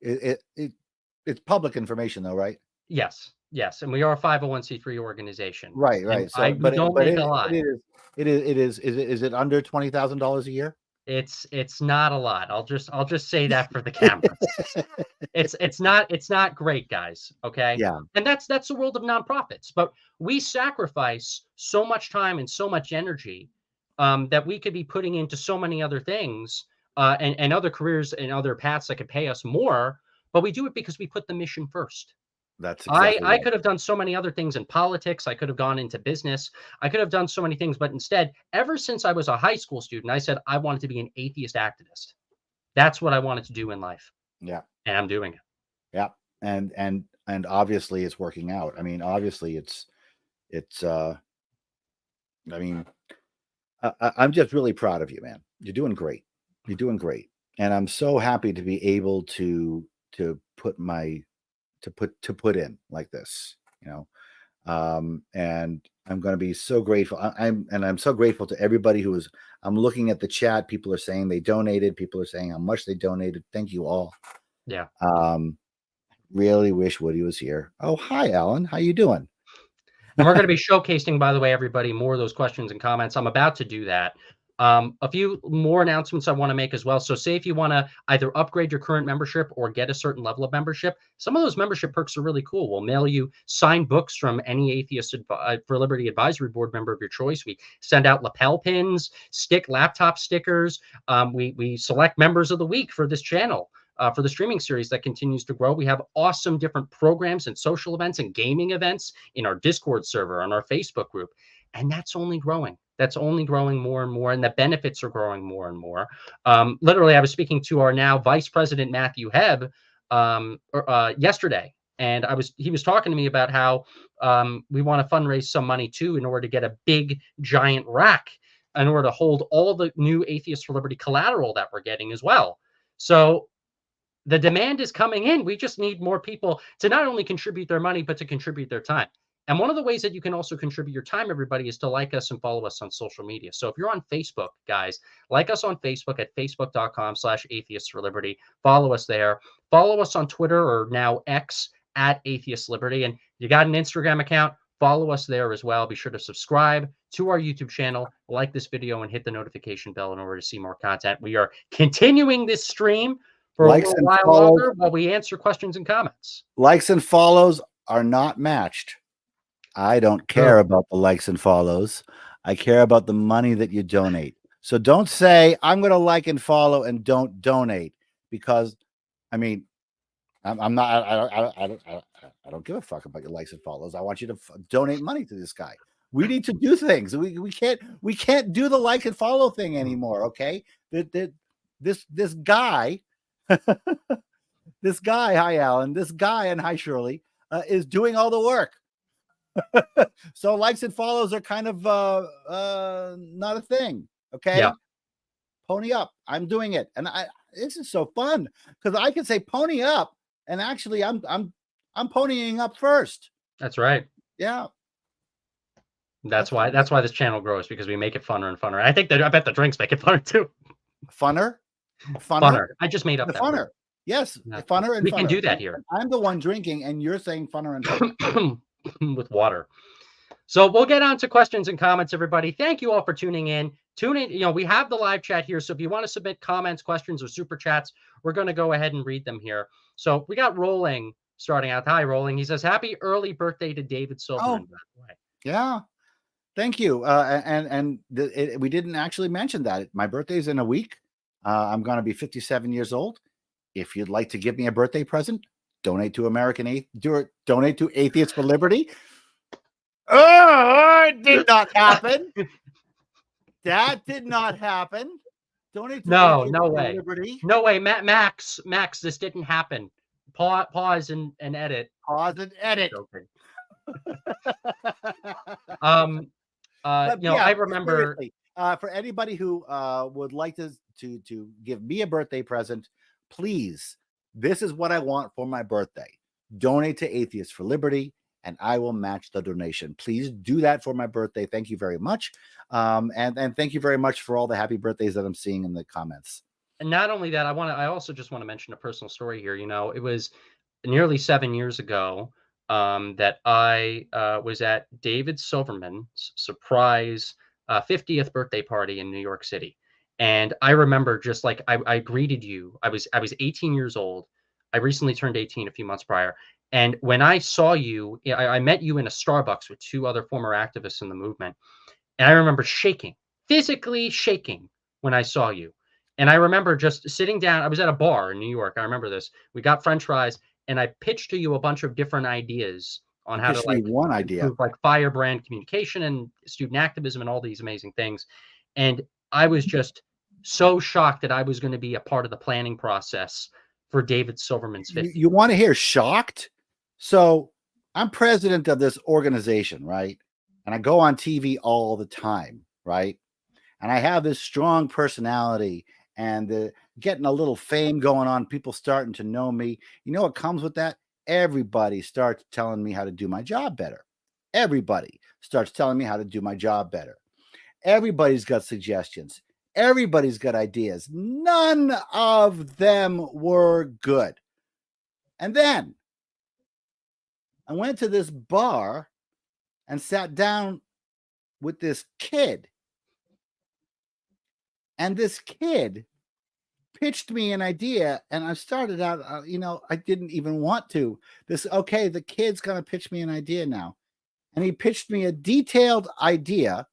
It's public information though, right? Yes. Yes. And we are a 501c3 organization. Right. And So, we don't make a lot. Is it under $20,000 a year? It's not a lot. I'll just say that for the cameras. It's not great, guys. Okay. Yeah. And that's the world of nonprofits. But we sacrifice so much time and so much energy that we could be putting into so many other things and other careers and other paths that could pay us more. But we do it because we put the mission first. That's exactly I right. could have done so many other things in politics. I could have gone into business. I could have done so many things. But instead, ever since I was a high school student, I said I wanted to be an atheist activist. That's what I wanted to do in life. Yeah. And I'm doing it. Yeah. And obviously it's working out. I mean, obviously I mean, I'm just really proud of you, man. You're doing great. You're doing great. And I'm so happy to be able to put in like this, and I'm going to be so grateful. I'm so grateful to everybody I'm looking at the chat. People are saying they donated. People are saying how much they donated. Thank you all. Yeah. Really wish Woody was here. Oh, hi, Alan. How you doing? And we're going to be showcasing, by the way, everybody, more of those questions and comments. I'm about to do that. A few more announcements I want to make as well. So say if you want to either upgrade your current membership or get a certain level of membership, some of those membership perks are really cool. We'll mail you signed books from any Atheist for Liberty Advisory Board member of your choice. We send out lapel pins, laptop stickers. We select members of the week for this channel. For the streaming series that continues to grow. We have awesome different programs and social events and gaming events in our Discord server, on our Facebook group. And that's only growing. That's only growing more and more. And the benefits are growing more and more. Literally, I was speaking to our now Vice President, Matthew Hebb, yesterday. And he was talking to me about how we want to fundraise some money, too, in order to get a big, giant rack in order to hold all the new Atheists for Liberty collateral that we're getting as well. So the demand is coming in. We just need more people to not only contribute their money, but to contribute their time. And one of the ways that you can also contribute your time, everybody, is to like us and follow us on social media. So if you're on Facebook, guys, like us on Facebook at facebook.com/atheists for liberty. Follow us there. Follow us on Twitter, or now X, at Atheist Liberty. And you got an Instagram account, follow us there as well. Be sure to subscribe to our YouTube channel, like this video, and hit the notification bell in order to see more content. We are continuing this stream for a little while longer while we answer questions and comments. Likes and follows are not matched. I don't care about the likes and follows. I care about the money that you donate. So don't say I'm going to like and follow and don't donate, because I mean, I'm not, I don't give a fuck about your likes and follows. I want you to donate money to this guy. We need to do things. We can't do the like and follow thing anymore. Okay. This guy, this guy, hi, Alan, this guy, and hi, Shirley, is doing all the work. So likes and follows are kind of not a thing. Okay. Yeah. Pony up. I'm doing it. And this is so fun because I can say pony up, and actually I'm ponying up first. That's right. Yeah. That's why this channel grows, because we make it funner and funner. I bet the drinks make it funner too. Funner. I just made up the that funner. Word. Yes. Funner and we funner. Can do that here. I'm the one drinking and you're saying funner and funner. With water. So we'll get on to questions and comments, everybody. Thank you all for tuning in. We have the live chat here. So if you want to submit comments, questions, or super chats, we're going to go ahead and read them here. So we got Rolling starting out. Hi, Rolling. He says, happy early birthday to David Silverman. Oh, yeah. Thank you. We didn't actually mention that. My birthday's in a week. I'm going to be 57 years old. If you'd like to give me a birthday present, donate to donate to Atheists for Liberty. Oh, it did not happen. That did not happen. Donate to no Atheists for way. Liberty. No way. Max, this didn't happen. Pause and edit. Pause and edit. Okay. But You know, I yeah, remember. seriously, for anybody who would like to give me a birthday present, please, this is what I want for my birthday. Donate to Atheists for Liberty, and I will match the donation. Please do that for my birthday. Thank you very much, and thank you very much for all the happy birthdays that I'm seeing in the comments. And not only that, I also just want to mention a personal story here. You know, it was nearly 7 years ago that I was at David Silverman's surprise 50th birthday party in New York City, and I remember just like I greeted you. I was 18 years old. I recently turned 18 a few months prior, and when I saw you, I met you in a Starbucks with two other former activists in the movement, and I remember shaking, physically shaking when I saw you. And I remember just sitting down. I was at a bar in New York. I remember this. We got French fries, and I pitched to you a bunch of different ideas on You how to pitched me like one idea. improve like firebrand communication and student activism and all these amazing things. And I was just so shocked that I was going to be a part of the planning process for David Silverman's 50. You want to hear shocked? So I'm president of this organization, right? And I go on TV all the time, right? And I have this strong personality and getting a little fame going on, people starting to know me. You know what comes with that? Everybody starts telling me how to do my job better. Everybody starts telling me how to do my job better. Everybody's got suggestions. Everybody's got ideas. None of them were good. And then I went to this bar and sat down with this kid. And this kid pitched me an idea, and I started out, I didn't even want to. The kid's going to pitch me an idea now. And he pitched me a detailed idea,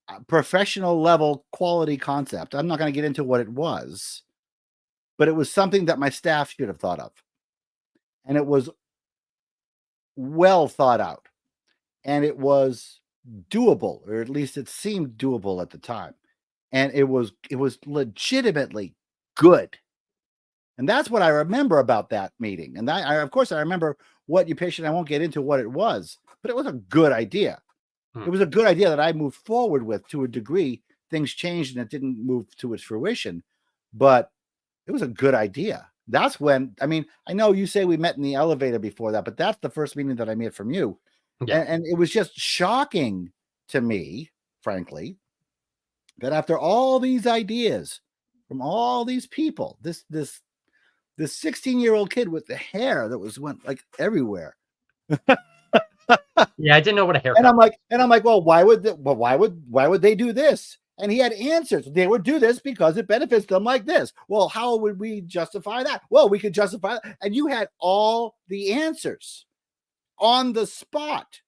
a professional level quality concept. I'm not going to get into what it was, but it was something that my staff should have thought of. And it was well thought out. And it was doable, or at least it seemed doable at the time. And it was legitimately good. And that's what I remember about that meeting. And of course, I remember what you pitched, and I won't get into what it was, but it was a good idea. It was a good idea that I moved forward with to a degree. Things changed and it didn't move to its fruition, but it was a good idea. That's when, I know you say we met in the elevator before that, but that's the first meeting that I met from you. Yeah. And it was just shocking to me, frankly, that after all these ideas from all these people, this 16-year-old kid with the hair that went like everywhere. Yeah, I didn't know what a haircut. And I'm like, well, why would they do this? And he had answers. They would do this because it benefits them like this. Well, how would we justify that? Well, we could justify that. And you had all the answers on the spot.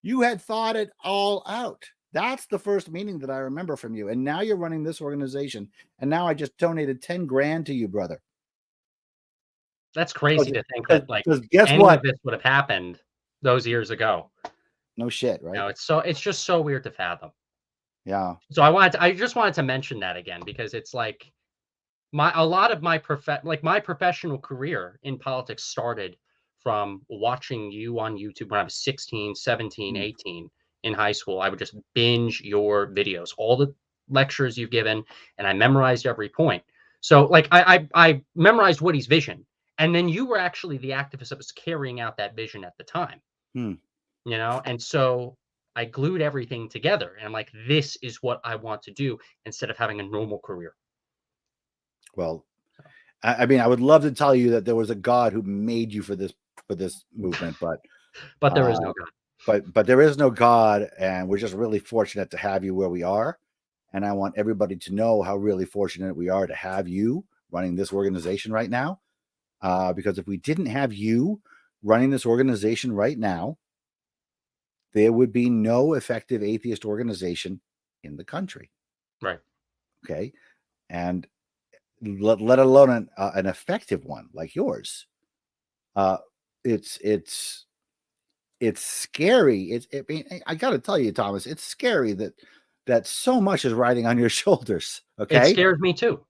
You had thought it all out. That's the first meeting that I remember from you. And now you're running this organization. And now I just donated 10 grand to you, brother. That's crazy to think that guess any what? of this would have happened those years ago. No shit, right? No, it's just so weird to fathom. Yeah. So I just wanted to mention that again, because it's like a lot of my professional career in politics started from watching you on YouTube when I was 16, 17, 18 in high school. I would just binge your videos, all the lectures you've given, and I memorized every point. So like I memorized Woody's vision, and then you were actually the activist that was carrying out that vision at the time. You know, and so I glued everything together, and I'm like, this is what I want to do instead of having a normal career. Well, I would love to tell you that there was a God who made you for this movement, but there is no God. But there is no God, and we're just really fortunate to have you where we are. And I want everybody to know how really fortunate we are to have you running this organization right now. Because if we didn't have you running this organization right now, there would be no effective atheist organization in the country. Right. Okay. And let alone an effective one like yours. It's scary. I got to tell you, Thomas, it's scary that so much is riding on your shoulders. Okay. It scares me too.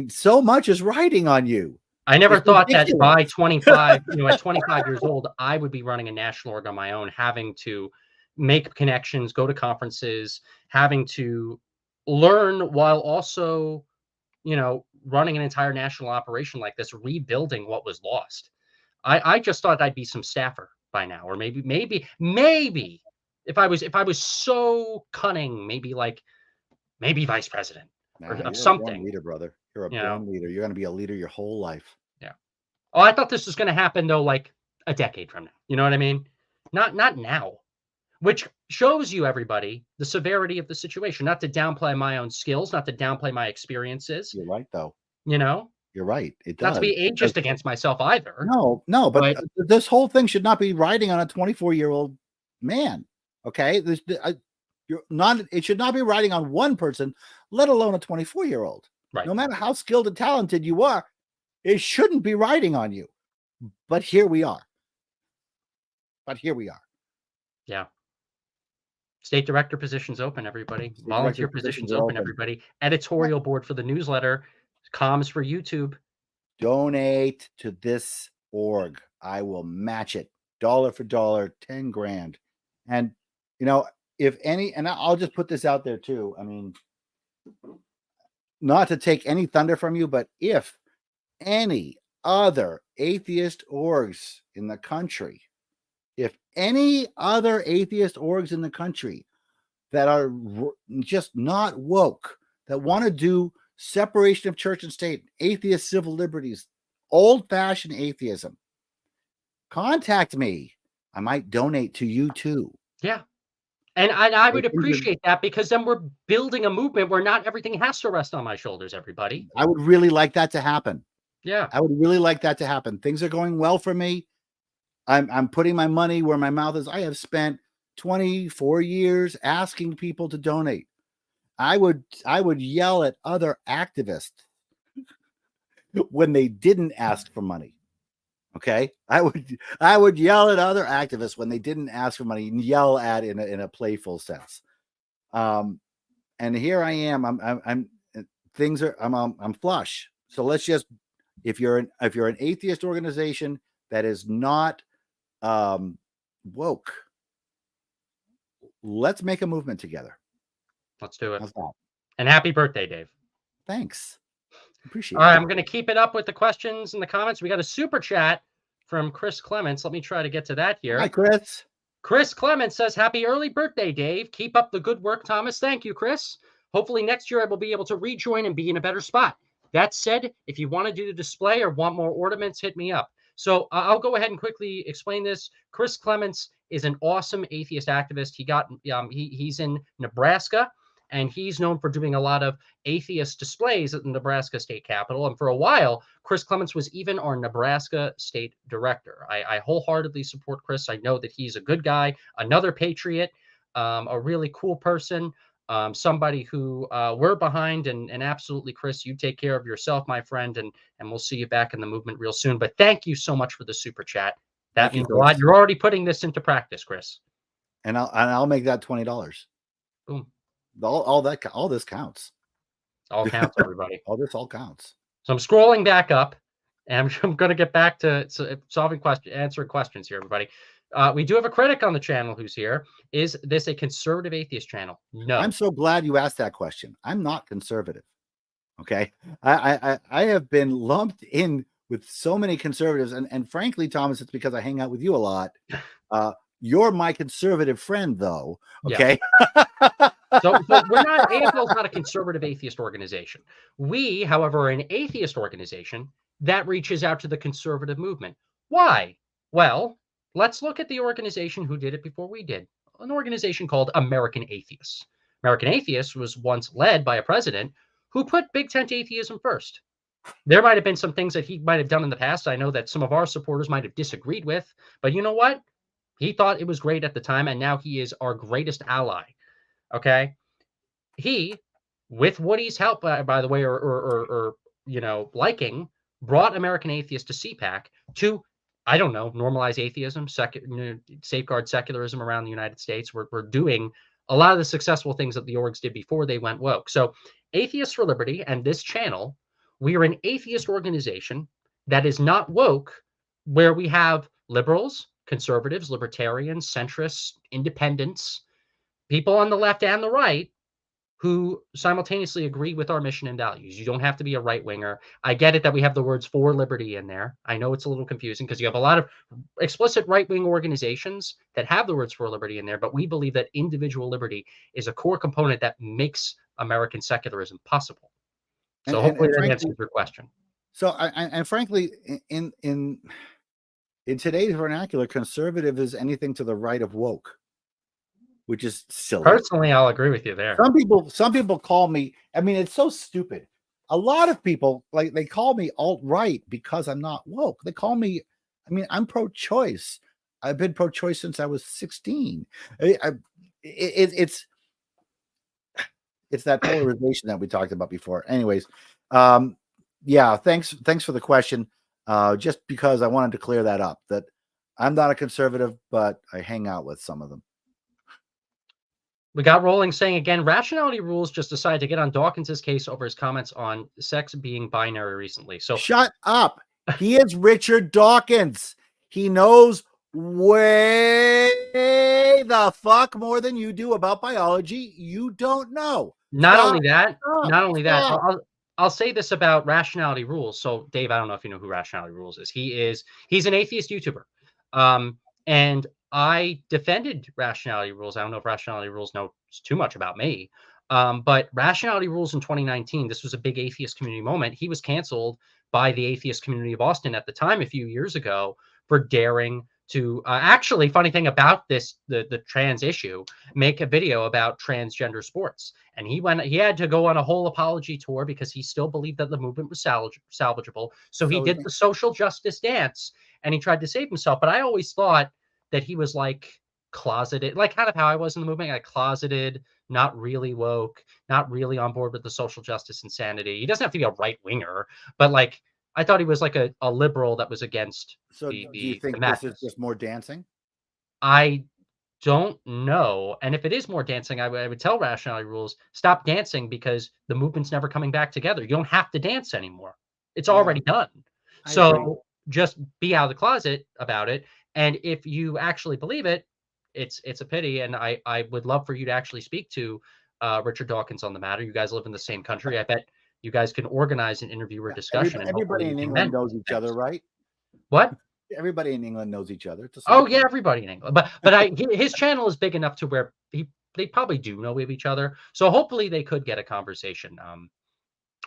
So much is riding on you. I never It's thought that ridiculous. by 25, at 25 years old, I would be running a national org on my own, having to make connections, go to conferences, having to learn while also, running an entire national operation like this, rebuilding what was lost. I just thought I'd be some staffer by now, or maybe if I was so cunning, maybe vice president or Nah, of you're a born something, leader, brother. You're a you know. born leader. You're going to be a leader your whole life. Yeah. Oh, I thought this was going to happen though, like a decade from now. You know what I mean? Not now. Which shows you, everybody, the severity of the situation. Not to downplay my own skills, not to downplay my experiences. You're right, though. You know, You're right. It not to does. be ageist against myself either. No, but But this whole thing should not be riding on a 24-year-old man. Okay, you're not. It should not be riding on one person, let alone a 24-year-old. right. No matter how skilled and talented you are, it shouldn't be riding on you. But here we are. Yeah. State director positions open, everybody. Volunteer positions open, everybody. Editorial board for the newsletter. Comms for YouTube. Donate to this org. I will match it dollar for dollar, 10 grand. And, if any, and I'll just put this out there too. I mean, not to take any thunder from you, but if any other atheist orgs in the country, that are just not woke, that want to do separation of church and state, atheist civil liberties, old-fashioned atheism, contact me. I might donate to you too. Yeah. And I would appreciate that, because then we're building a movement where not everything has to rest on my shoulders, everybody. I would really like that to happen. Yeah. I would really like that to happen. Things are going well for me. I'm putting my money where my mouth is. I have spent 24 years asking people to donate. I would yell at other activists when they didn't ask for money. Okay, I would yell at other activists when they didn't ask for money, and yell at in a playful sense. And here I am. I'm flush. So let's just, if you're an atheist organization that is not woke, let's make a movement together. Let's do it. How's that? And happy birthday, Dave. Thanks. Appreciate it. All right, that. I'm going to keep it up with the questions and the comments. We got a super chat from Chris Clements. Let me try to get to that here. Hi, Chris. Chris Clements says, happy early birthday, Dave. Keep up the good work, Thomas. Thank you, Chris. Hopefully next year I will be able to rejoin and be in a better spot. That said, if you want to do the display or want more ornaments, hit me up. So I'll go ahead and quickly explain this. Chris Clements is an awesome atheist activist. He's in Nebraska, and he's known for doing a lot of atheist displays at the Nebraska State Capitol. And for a while, Chris Clements was even our Nebraska State Director. I wholeheartedly support Chris. I know that he's a good guy, another patriot, a really cool person, somebody who we're behind. And absolutely, Chris, you take care of yourself, my friend, and we'll see you back in the movement real soon. But thank you so much for the super chat. That means a lot. You're already putting this into practice, Chris. And I'll make that $20. Boom. All this counts. All counts, everybody. all counts. So I'm scrolling back up, and I'm going to get back to answering questions here, everybody. We do have a critic on the channel who's here. Is this a conservative atheist channel? No. I'm so glad you asked that question. I'm not conservative. Okay. I have been lumped in with so many conservatives, and frankly, Thomas, it's because I hang out with you a lot. You're my conservative friend, though. Okay. Yeah. So we're not, AFL is not a conservative atheist organization. We, however, are an atheist organization that reaches out to the conservative movement. Why? Well, let's look at the organization who did it before we did. An organization called American Atheists. American Atheists was once led by a president who put big tent atheism first. There might have been some things that he might have done in the past. I know that some of our supporters might have disagreed with, but you know what? He thought it was great at the time, and now he is our greatest ally. Okay, he, with Woody's help, by the way, or liking, brought American Atheists to CPAC to, I don't know, normalize atheism, safeguard secularism around the United States. We're doing a lot of the successful things that the orgs did before they went woke. So, Atheists for Liberty and this channel, we are an atheist organization that is not woke, where we have liberals, conservatives, libertarians, centrists, independents, people on the left and the right who simultaneously agree with our mission and values. You don't have to be a right winger. I get it that we have the words for liberty in there. I know it's a little confusing because you have a lot of explicit right wing organizations that have the words for liberty in there, but we believe that individual liberty is a core component that makes American secularism possible. So hopefully and that frankly, answers your question. so and frankly, in today's vernacular, conservative is anything to the right of woke, which is silly. Personally, I'll agree with you there. Some people call me, I mean, it's so stupid. A lot of people, like, they call me alt-right because I'm not woke. They call me, I mean, I'm pro-choice. I've been pro-choice since I was 16. It's that polarization that we talked about before. Anyways, yeah, thanks for the question. Just because I wanted to clear that up, that I'm not a conservative, but I hang out with some of them. We got Rolling saying again, Rationality Rules just decided to get on Dawkins's case over his comments on sex being binary recently. So shut up. He is Richard Dawkins. He knows way the fuck more than you do about biology. You don't know. Not only that, I'll say this about Rationality Rules. So Dave, I don't know if you know who Rationality Rules is. He's an atheist YouTuber. And I defended Rationality Rules. I don't know if Rationality Rules knows too much about me. But Rationality Rules in 2019, this was a big atheist community moment. He was canceled by the atheist community of Austin at the time, a few years ago, for daring to actually, funny thing about this, the trans issue, make a video about transgender sports. And he had to go on a whole apology tour because he still believed that the movement was salvageable. So he did the social justice dance and he tried to save himself. But I always thought that he was like closeted, like kind of how I was in the movement, like closeted, not really woke, not really on board with the social justice insanity. He doesn't have to be a right winger, but like I thought he was like a liberal that was against. So do you think this is just more dancing? I don't know. And if it is more dancing, I would tell Rationality Rules, stop dancing because the movement's never coming back together. You don't have to dance anymore. It's already done. So just be out of the closet about it. And if you actually believe it, it's a pity. And I would love for you to actually speak to Richard Dawkins on the matter. You guys live in the same country. I bet you guys can organize an interview or discussion. Everybody in England knows each other, right? What? Everybody in England knows each other. Oh yeah, everybody in England. But his channel is big enough to where they probably do know of each other. So hopefully they could get a conversation.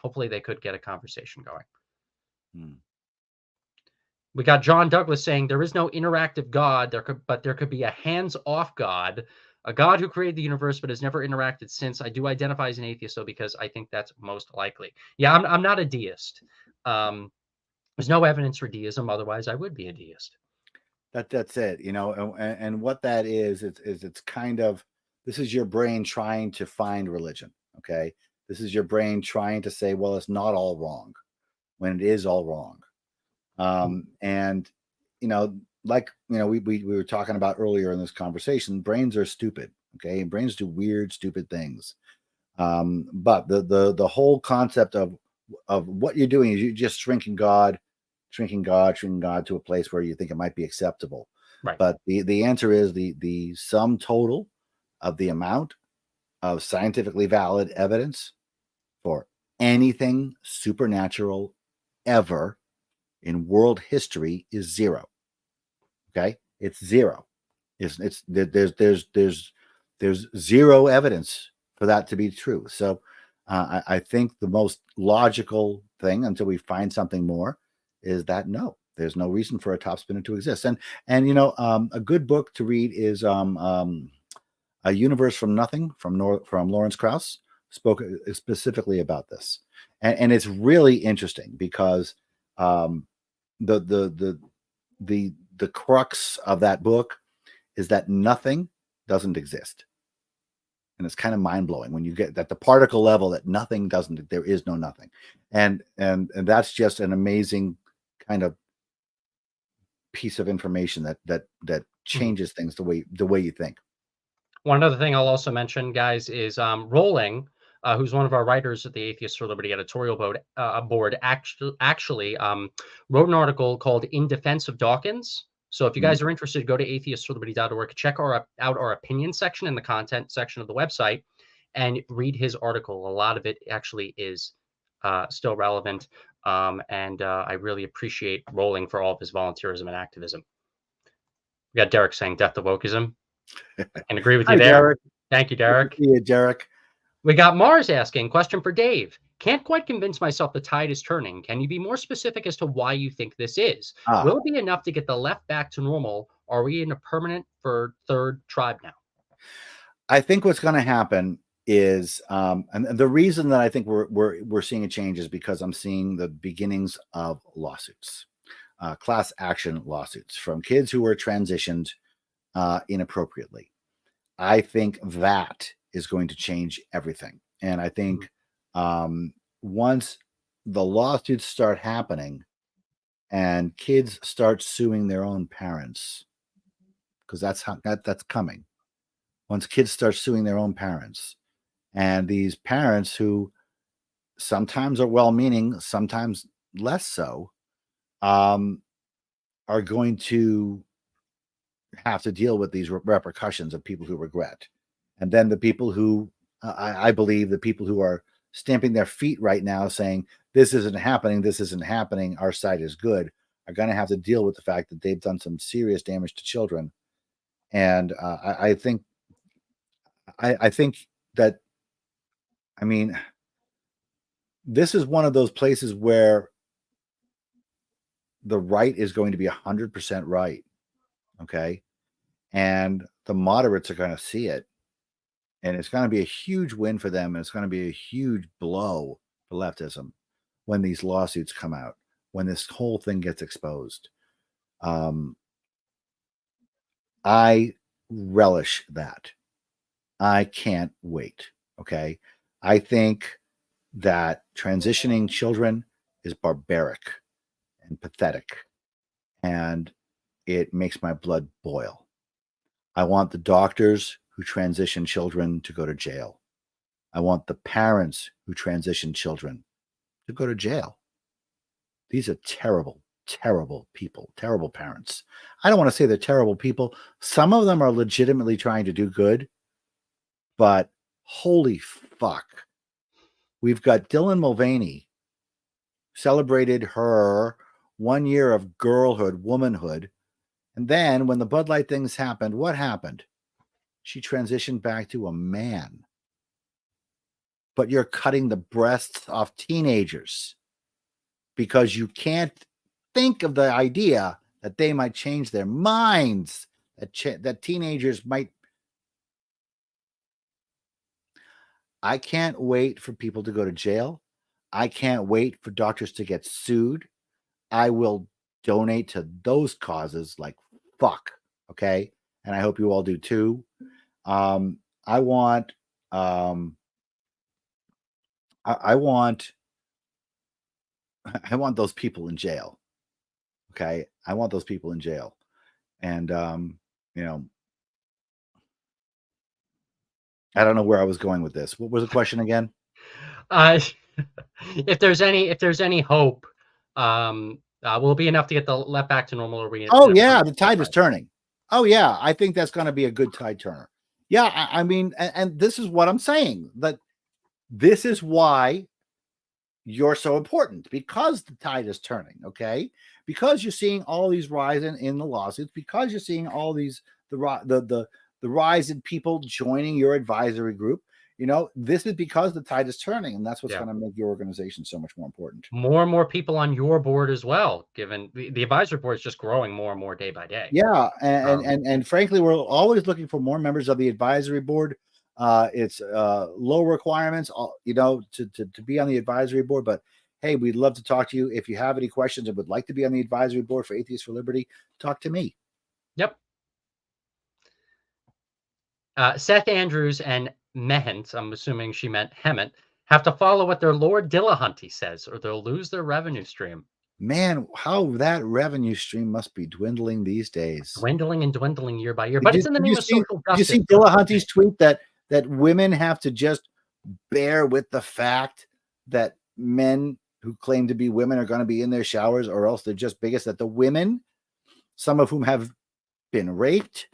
Hopefully they could get a conversation going. We got John Douglas saying there is no interactive God, but there could be a hands-off God, a God who created the universe but has never interacted since. I do identify as an atheist though because I think that's most likely. Yeah, I'm not a deist. There's no evidence for deism. Otherwise, I would be a deist. That's it, you know, and what that is it's kind of, this is your brain trying to find religion. Okay, this is your brain trying to say, well, it's not all wrong when it is all wrong. And you know, like, you know, we were talking about earlier in this conversation, brains are stupid. Okay, brains do weird, stupid things. But the whole concept of what you're doing is you're just shrinking God to a place where you think it might be acceptable. Right. But the answer is the sum total of the amount of scientifically valid evidence for anything supernatural ever in world history is zero. Okay, it's zero. There's zero evidence for that to be true. So I think the most logical thing, until we find something more, is that no, there's no reason for a top spinner to exist. And you know, a good book to read is A Universe from Nothing from Lawrence Krauss. Spoke specifically about this, and it's really interesting because the crux of that book is that nothing doesn't exist. And it's kind of mind-blowing when you get at the particle level that nothing doesn't, there is no nothing. And that's just an amazing kind of piece of information that changes things the way you think. One other thing I'll also mention, guys, is Rolling who's one of our writers at the Atheists for Liberty editorial board, actually wrote an article called "In Defense of Dawkins." So if you guys are interested, go to atheistforliberty.org, check out our opinion section in the content section of the website, and read his article. A lot of it actually is still relevant, and I really appreciate Rolling for all of his volunteerism and activism. We got Derek saying death to wokeism. I can agree with you there. Derek. Thank you, Derek. Good to see you, Derek. We got Mars asking, question for Dave. Can't quite convince myself the tide is turning. Can you be more specific as to why you think this is? Will it be enough to get the left back to normal? Are we in a permanent third tribe now? I think what's going to happen is, and the reason that I think we're seeing a change is because I'm seeing the beginnings of lawsuits, class action lawsuits from kids who were transitioned inappropriately. I think that is going to change everything. And I think once the lawsuits start happening and kids start suing their own parents, because that's coming. Once kids start suing their own parents, and these parents who sometimes are well-meaning, sometimes less so, are going to have to deal with these repercussions of people who regret. And then the people who, I believe the people who are stamping their feet right now saying, this isn't happening, our side is good, are going to have to deal with the fact that they've done some serious damage to children. And I think that, I mean, this is one of those places where the right is going to be 100% right. Okay. And the moderates are going to see it. And it's going to be a huge win for them. And it's going to be a huge blow for leftism when these lawsuits come out, when this whole thing gets exposed. I relish that. I can't wait. Okay. I think that transitioning children is barbaric and pathetic, and it makes my blood boil. I want the doctors who transition children to go to jail. I want the parents who transition children to go to jail. These are terrible, terrible people, terrible parents. I don't want to say they're terrible people. Some of them are legitimately trying to do good, but holy fuck. We've got Dylan Mulvaney celebrated her 1 year of girlhood, womanhood. And then when the Bud Light things happened, what happened? She transitioned back to a man. But you're cutting the breasts off teenagers because you can't think of the idea that they might change their minds, that teenagers might. I can't wait for people to go to jail. I can't wait for doctors to get sued. I will donate to those causes like fuck. Okay. And I hope you all do too. I want those people in jail. Okay. I want those people in jail. And, you know, I don't know where I was going with this. What was the question again? If there's any hope, will it be enough to get the left back to normal? Oh yeah, the tide is turning. Oh yeah, I think that's going to be a good tide turner. Yeah, I mean, and this is what I'm saying, that this is why you're so important, because the tide is turning. Okay, because you're seeing all these rise in the lawsuits, because you're seeing all these the rise in people joining your advisory group. You know, this is because the tide is turning, and that's what's going to make your organization so much more important. More and more people on your board as well, given the advisory board is just growing more and more day by day. Yeah, and frankly, we're always looking for more members of the advisory board. It's low requirements, you know, to be on the advisory board. But hey, we'd love to talk to you. If you have any questions and would like to be on the advisory board for Atheists for Liberty, talk to me. Yep. Seth Andrews and Mehent, I'm assuming she meant Hemant, have to follow what their Lord Dillahunty says, or they'll lose their revenue stream. Man, how that revenue stream must be dwindling these days. Dwindling and dwindling year by year. But it's in the name of social justice. Did you see Dillahunty's tweet that women have to just bear with the fact that men who claim to be women are going to be in their showers, or else they're just bigots, that the women, some of whom have been raped,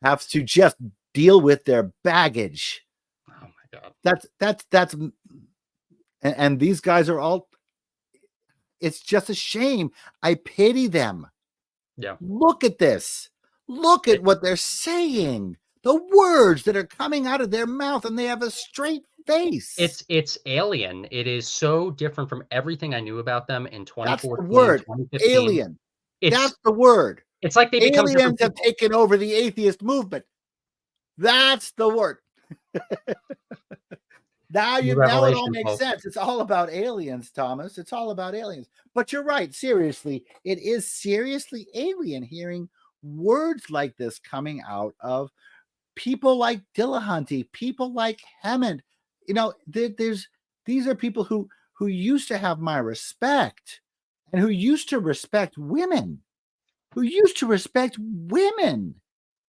have to just deal with their baggage. Oh my God. That's and these guys are all, it's just a shame. I pity them. Yeah. Look at this. Look at what they're saying. The words that are coming out of their mouth, and they have a straight face. It's alien. It is so different from everything I knew about them in 2014, That's the word. 2015. Alien. That's the word. It's like they become aliens have taken over the atheist movement. That's the word. Now it all makes sense. It's all about aliens, Thomas. It's all about aliens. But you're right. Seriously, it is seriously alien hearing words like this coming out of people like Dillahunty, people like Hammond. You know, these are people who used to have my respect, and who used to respect women,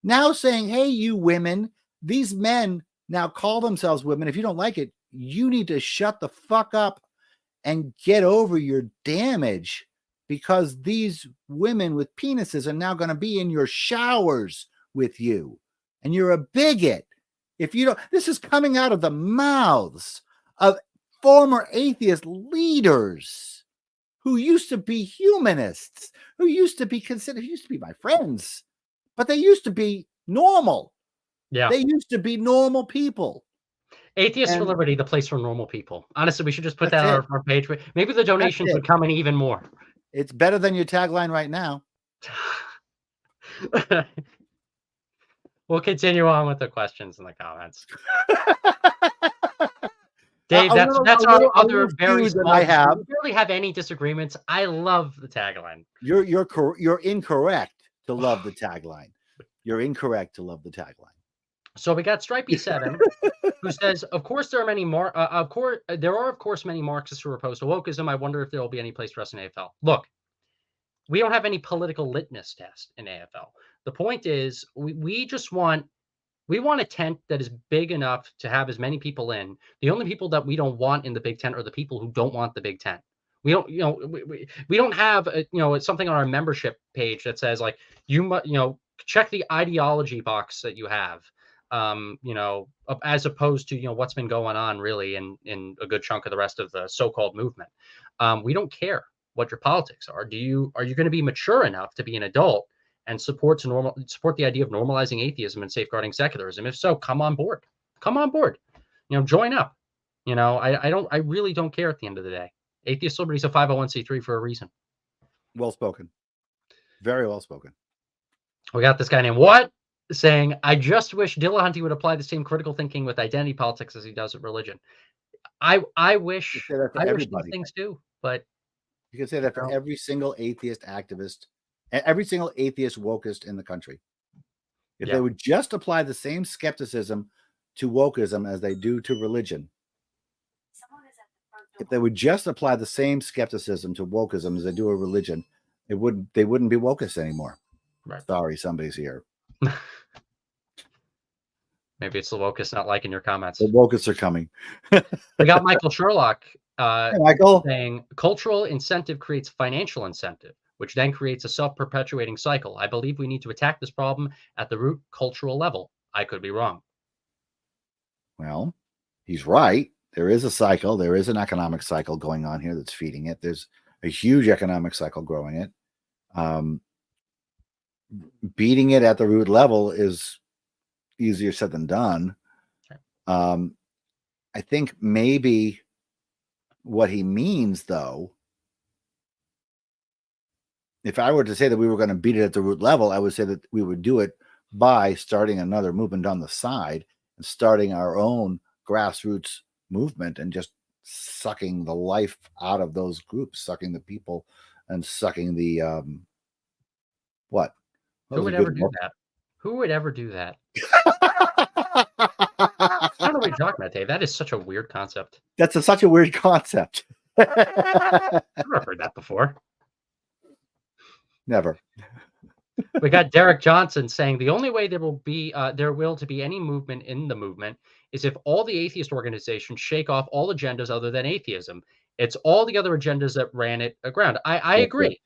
now saying, hey, you women, these men now call themselves women. If you don't like it, you need to shut the fuck up and get over your damage, because these women with penises are now going to be in your showers with you, and you're a bigot. If you don't, this is coming out of the mouths of former atheist leaders who used to be humanists, who used to be my friends, but they used to be normal. Yeah. They used to be normal people. Atheists for Liberty, the place for normal people. Honestly, we should just put that on our page. Maybe the donations would come in even more. It's better than your tagline right now. We'll continue on with the questions in the comments. Dave, that's our other very small. I have. We barely have any disagreements. I love the tagline. You're incorrect to love the tagline. You're incorrect to love the tagline. So we got Stripey7, who says, "Of course there are many more. Of course many Marxists who are opposed to wokeism. I wonder if there will be any place for us in AFL. Look, we don't have any political litmus test in AFL. The point is, we want a tent that is big enough to have as many people in. The only people that we don't want in the big tent are the people who don't want the big tent. We don't, we don't have, something on our membership page that says like, check the ideology box that you have, as opposed to, what's been going on really in a good chunk of the rest of the so-called movement. We don't care what your politics are. Are you going to be mature enough to be an adult and support the idea of normalizing atheism and safeguarding secularism? If so, come on board. Join up. I really don't care at the end of the day. Atheist Liberty is a 501c3 for a reason. Well spoken. Very well spoken. We got this guy named What saying, I just wish Dillahunty would apply the same critical thinking with identity politics as he does with religion. I wish these things too, but you can say that for every single atheist activist, every single atheist wokist in the country. If they would just apply the same skepticism to wokeism as they do to religion, if they would just apply the same skepticism to wokeism as they do a religion, they wouldn't be wokists anymore. Right. Sorry, somebody's here. Maybe it's the wokists not liking your comments. The wokists are coming. We got Michael Sherlock hey, Michael. saying, cultural incentive creates financial incentive, which then creates a self-perpetuating cycle. I believe we need to attack this problem at the root cultural level. I could be wrong. Well, he's right. There is a cycle. There is an economic cycle going on here that's feeding it. There's a huge economic cycle growing it. Beating it at the root level is easier said than done. I think maybe what he means, though, if I were to say that we were going to beat it at the root level, I would say that we would do it by starting another movement on the side and starting our own grassroots movement and just sucking the life out of those groups, sucking the people and sucking the what? Who would ever do that? Who would ever do that? I don't know what you're talking about, Dave. That is such a weird concept. That's such a weird concept. I've never heard that before. Never. We got Derek Johnson saying the only way there will be to be any movement in the movement is if all the atheist organizations shake off all agendas other than atheism. It's all the other agendas that ran it aground. I That's it. agree.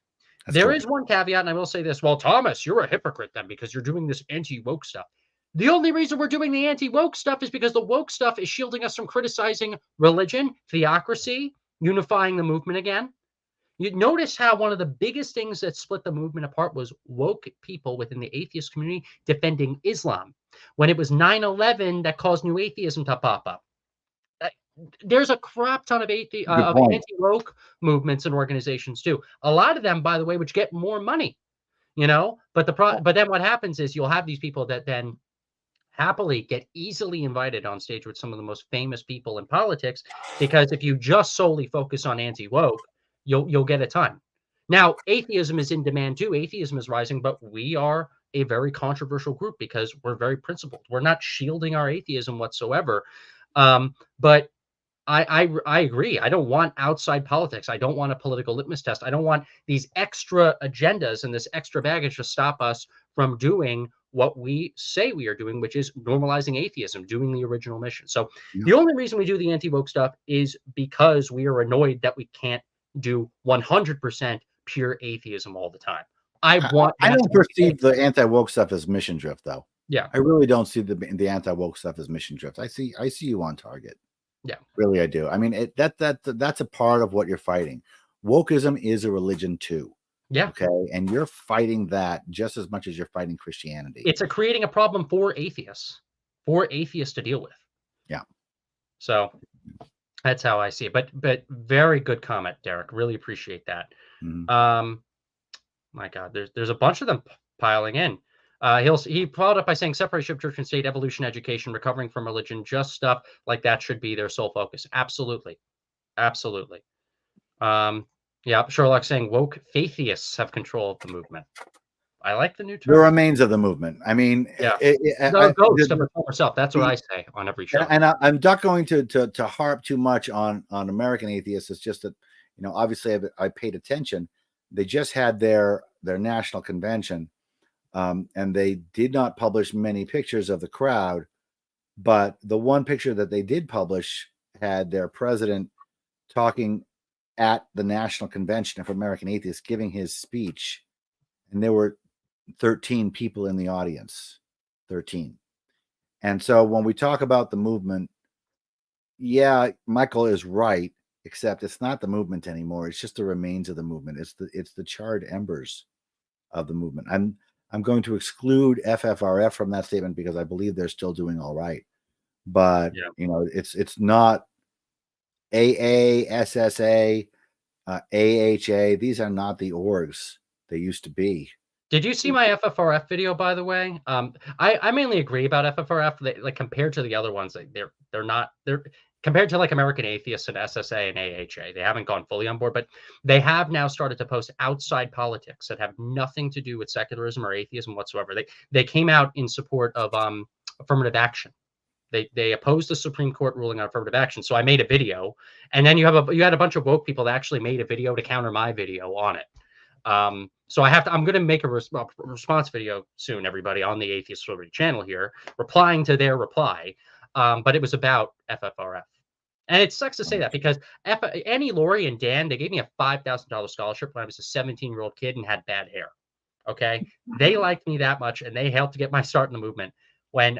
That's There correct. is one caveat, and I will say this. Well, Thomas, you're a hypocrite then because you're doing this anti-woke stuff. The only reason we're doing the anti-woke stuff is because the woke stuff is shielding us from criticizing religion, theocracy, unifying the movement again. You notice how one of the biggest things that split the movement apart was woke people within the atheist community defending Islam. When it was 9/11 that caused new atheism to pop up. Uh, There's a crap ton of Good of point. anti-woke movements and organizations too. A lot of them, by the way, which get more money, But but then what happens is you'll have these people that then happily get easily invited on stage with some of the most famous people in politics because if you just solely focus on anti-woke, you'll get a ton. Now, atheism is in demand too. Atheism is rising, but we are a very controversial group because we're very principled. We're not shielding our atheism whatsoever. But I agree. I don't want outside politics. I don't want a political litmus test. I don't want these extra agendas and this extra baggage to stop us from doing what we say we are doing, which is normalizing atheism, doing the original mission. So Yeah. the only reason we do the anti-woke stuff is because we are annoyed that we can't do 100% pure atheism all the time. I want I that to don't be the perceive case. the anti-woke stuff as mission drift, though. Yeah, I really don't see the anti-woke stuff as mission drift. I see you on target. yeah, Really, I do. I mean, that's a part of what you're fighting. Wokeism is a religion too. yeah. Okay, and you're fighting that just as much as you're fighting Christianity. It's creating a problem for atheists to deal with. Yeah. So that's how I see it. But very good comment, Derek. Really appreciate that. Mhm. My God, there's a bunch of them piling in. He followed up by saying separation of church and state, evolution, education, recovering from religion, just stuff like that should be their sole focus. Absolutely, absolutely. Yeah, Sherlock saying woke faitheists have control of the movement. I like the new The term. remains of the movement. I mean, Yeah, the ghost of her self. That's what the- I say on every show. I'm not going to harp too much on American atheists. It's just that obviously I paid attention. They just had their national convention, and they did not publish many pictures of the crowd, but the one picture that they did publish had their president talking at the National Convention of American Atheists, giving his speech, and there were 13 people in the audience. 13. And so when we talk about the movement, yeah, Michael is right, except it's not the movement anymore. It's just the remains of the movement. It's the charred embers of the movement. I'm going to exclude FFRF from that statement because I believe they're still doing all right. But Yeah. it's not AA, SSA, AHA. These are not the orgs they used to be. Did you see my FFRF video, by the way? I mainly agree about FFRF. Like compared to the other ones, they're compared to like American Atheists and SSA and AHA. They haven't gone fully on board, but they have now started to post outside politics that have nothing to do with secularism or atheism whatsoever. They came out in support of affirmative action. They opposed the Supreme Court ruling on affirmative action. So I made a video, and then you had a bunch of woke people that actually made a video to counter my video on it. So I'm going to make a response video soon, everybody, on the Atheist Liberty channel here, replying to their reply. But it was about FFRF. And it sucks to say that because Annie, Lori, and Dan, they gave me a $5,000 scholarship when I was a 17-year-old kid and had bad hair. Okay. They liked me that much and they helped to get my start in the movement. When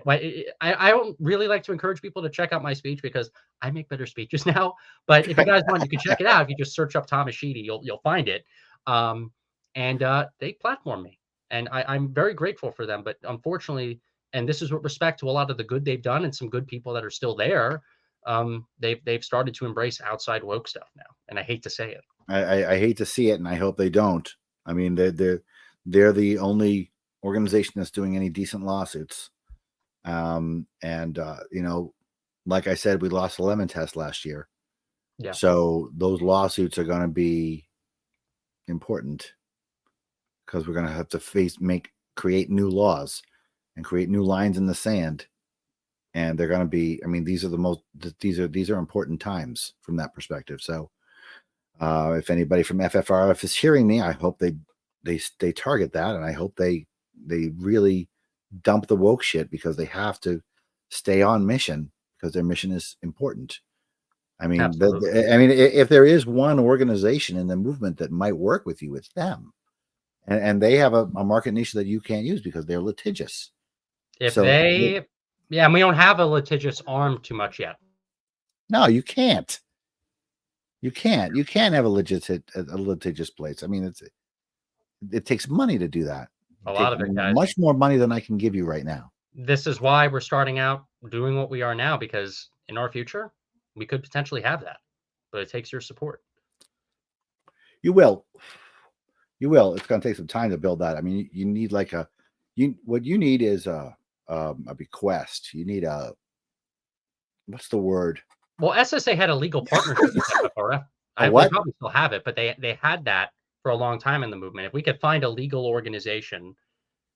I don't really like to encourage people to check out my speech because I make better speeches now. But if you guys want, you can check it out. If you just search up Thomas Sheedy, you'll find it. And they platform me, and I'm very grateful for them. But unfortunately, and this is with respect to a lot of the good they've done and some good people that are still there, they've started to embrace outside woke stuff now, and I hate to say it. I hate to see it, and I hope they don't. I mean, they're the only organization that's doing any decent lawsuits. Like I said, we lost the lemon test last year. Yeah. So those lawsuits are going to be important because we're going to have to create new laws and create new lines in the sand. And they're going to be, I mean, these are important times from that perspective. So if anybody from FFRF is hearing me, I hope they they target that, and I hope they really dump the woke shit, because they have to stay on mission, because their mission is important. I mean, if there is one organization in the movement that might work with you, it's them, and they have a market niche that you can't use because they're litigious. If they, yeah, and we don't have a litigious arm too much yet. No, you can't. You can't have a litigious place. I mean, it takes money to do that. A lot of it, guys. Much more money than I can give you right now. This is why we're starting out doing what we are now, because in our future, we could potentially have that, but it takes your support. You will. It's going to take some time to build that. I mean, you need like what you need is a bequest. You need what's the word? Well, SSA had a legal partnership with FFRF. They probably still have it, but they had that for a long time in the movement. If we could find a legal organization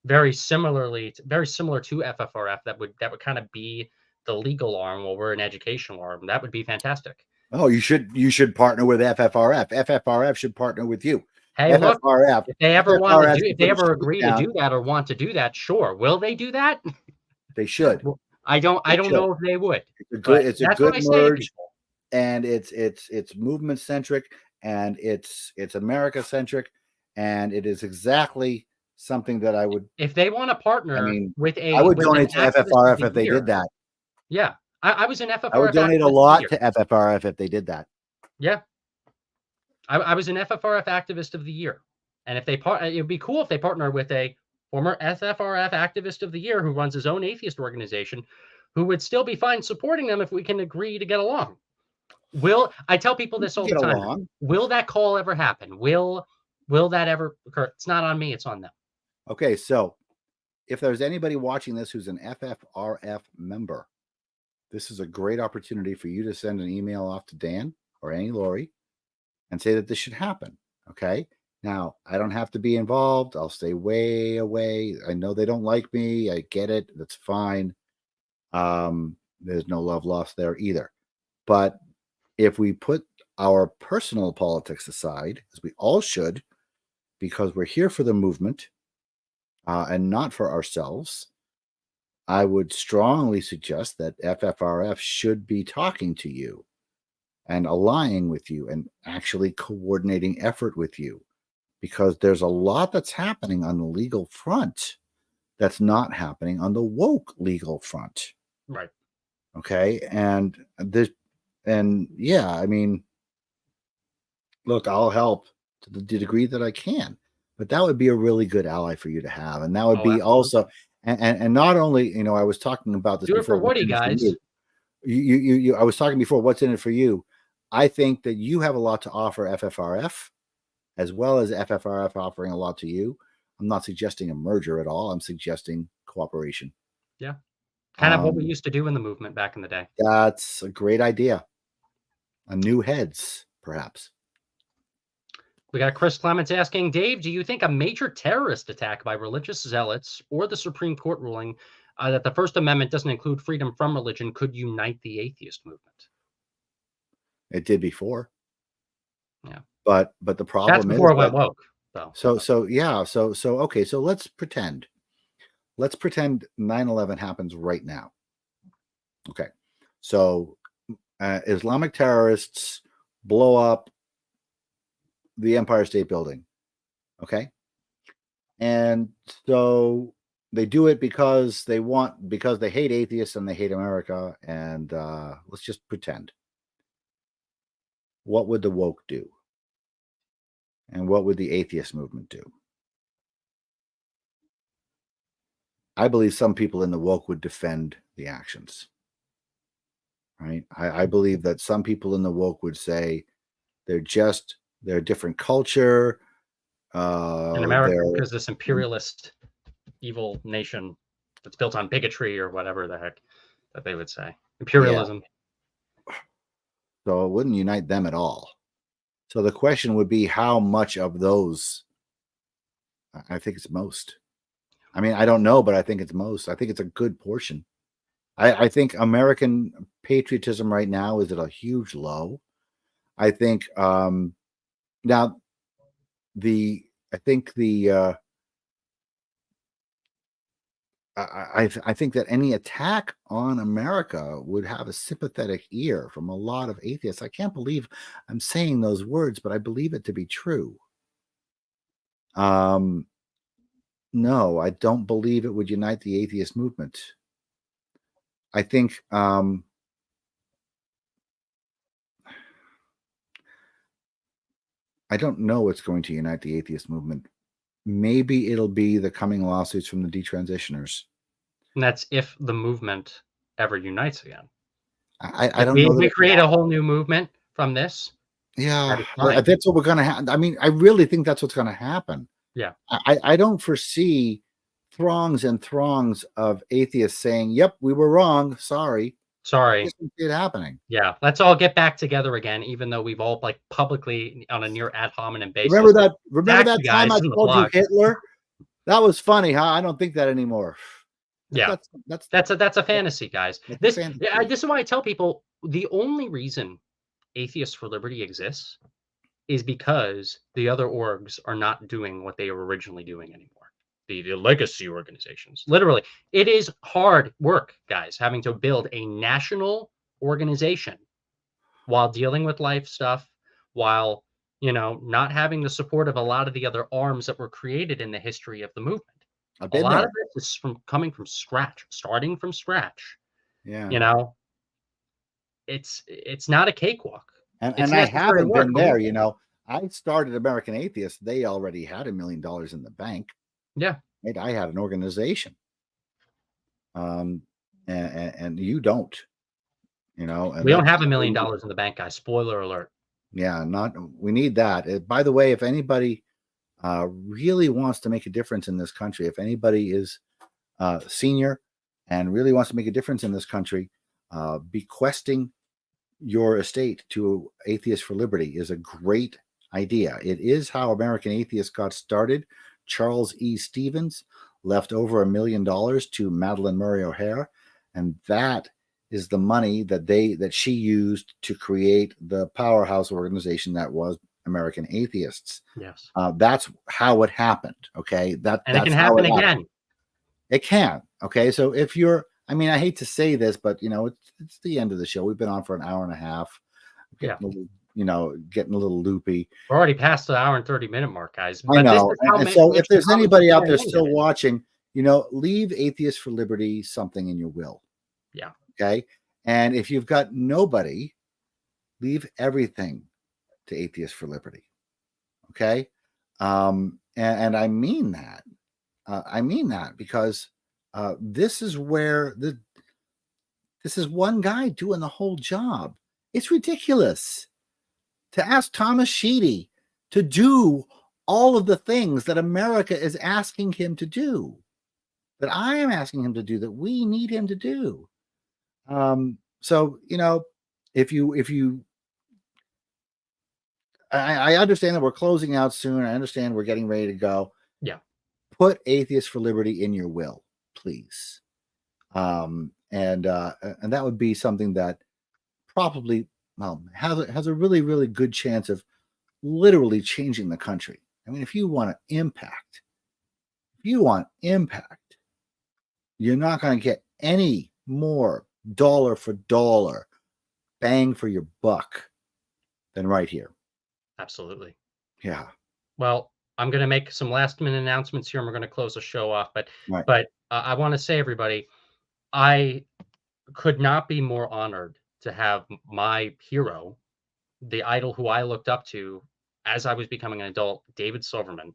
very similar to FFRF that would kind of be the legal arm while we're an educational arm, that would be fantastic. Oh, you should partner with FFRF. FFRF should partner with you. Hey, FFRF, look, if they ever agree to do that or want to do that, sure. Will they do that? They should. I don't know if they would. It's a good merge, and it's movement centric, and it's America centric, and it is exactly something that I would. If they want to partner with I would donate to FFRF if they did that. Yeah, I was an FFRF. I would donate a lot to FFRF if they did that. Yeah, I was an FFRF Activist of the Year, and if it would be cool if they partner with a former FFRF Activist of the Year who runs his own atheist organization, who would still be fine supporting them if we can agree to get along. I tell people this all the time? Will that call ever happen? Will that ever occur? It's not on me, it's on them. Okay, so if there's anybody watching this who's an FFRF member, this is a great opportunity for you to send an email off to Dan or Annie Laurie and say that this should happen. Okay. Now, I don't have to be involved. I'll stay way away. I know they don't like me. I get it. That's fine. There's no love lost there either. But if we put our personal politics aside, as we all should, because we're here for the movement and not for ourselves, I would strongly suggest that FFRF should be talking to you and aligning with you and actually coordinating effort with you, because there's a lot that's happening on the legal front that's not happening on the woke legal front. Right. Okay. And yeah, I mean, look, I'll help to the degree that I can, but that would be a really good ally for you to have. And that would be also, and not only, I was talking about this before. Do it for Woody, guys. I was talking before, what's in it for you? I think that you have a lot to offer FFRF, as well as FFRF offering a lot to you. I'm not suggesting a merger at all. I'm suggesting cooperation. Yeah. Kind of what we used to do in the movement back in the day. That's a great idea. A new heads, perhaps. We got Chris Clements asking, Dave, do you think a major terrorist attack by religious zealots or the Supreme Court ruling that the First Amendment doesn't include freedom from religion could unite the atheist movement? It did before. Yeah. But the problem is before it went woke. So okay, so let's pretend 9/11 happens right now. Okay. So Islamic terrorists blow up the Empire State Building. Okay. And so they do it because they hate atheists and they hate America. And let's just pretend. What would the woke do? And what would the atheist movement do? I believe some people in the woke would defend the actions. Right? I believe that some people in the woke would say they're a different culture. In America, because this imperialist evil nation that's built on bigotry or whatever the heck that they would say. Imperialism. Yeah. So it wouldn't unite them at all. So the question would be, how much of those? I think it's most. I mean, I don't know, but I think it's most. I think it's a good portion. I think American patriotism right now is at a huge low. I think now the I think I think that any attack on America would have a sympathetic ear from a lot of atheists. I can't believe I'm saying those words, but I believe it to be true. No, I don't believe it would unite the atheist movement. I think I don't know what's going to unite the atheist movement. Maybe it'll be the coming lawsuits from the detransitioners. And that's if the movement ever unites again. I If don't know that we it can create a happen. whole new movement from this, Yeah, that is fine. that's what we're going to have. I mean, I really think that's what's going to happen. Yeah. I don't foresee throngs and throngs of atheists saying, "Yep, we were wrong. Sorry." I Sorry. just don't see it happening. Yeah. Let's all get back together again, even though we've all like publicly on a near ad hominem basis. Remember that time I told you Hitler? That was funny, huh? I don't think that anymore. Yeah. That's a fantasy, guys. This is why I tell people the only reason Atheists for Liberty exists is because the other orgs are not doing what they were originally doing anymore. The legacy organizations. Literally, it is hard work, guys, having to build a national organization while dealing with life stuff, while, not having the support of a lot of the other arms that were created in the history of the movement. I've A been lot there. of this is coming from scratch, starting from scratch. Yeah. It's not a cakewalk. And I haven't been there, I started American Atheists. They already had $1 million in the bank. Yeah. Right? I had an organization. And you don't, and we don't have $1 million in the bank, guys. Spoiler alert. Yeah, we need that. By the way, if anybody really wants to make a difference in this country, if anybody is senior and really wants to make a difference in this country, bequesting your estate to Atheists for Liberty is a great idea. It is how American Atheists got started. Charles E. Stevens left over $1 million to Madalyn Murray O'Hair, and that is the money that she used to create the powerhouse organization that was American Atheists. Yes. That's how it happened. Okay. And it can happen again. It can. Okay. So if you're, I hate to say this, but it's the end of the show. We've been on for an hour and a half. Getting a little loopy. We're already past the hour and 30-minute mark, guys. I know. And so if there's anybody out there still watching, leave Atheists for Liberty something in your will. Yeah. Okay. And if you've got nobody, leave everything to Atheists for Liberty. Okay. And I mean that. I mean that because this is where this is one guy doing the whole job. It's ridiculous to ask Thomas Sheedy to do all of the things that America is asking him to do, that I am asking him to do, that we need him to do. So, if you, I understand that we're closing out soon. I understand we're getting ready to go. Yeah. Put Atheists for Liberty in your will, please. And that would be something that probably has a really, really good chance of literally changing the country. If you want impact, you're not going to get any more dollar for dollar bang for your buck than right here. Absolutely. Yeah. Well, I'm going to make some last minute announcements here and we're going to close the show off. But I want to say, everybody, I could not be more honored to have my hero, the idol who I looked up to as I was becoming an adult, David Silverman,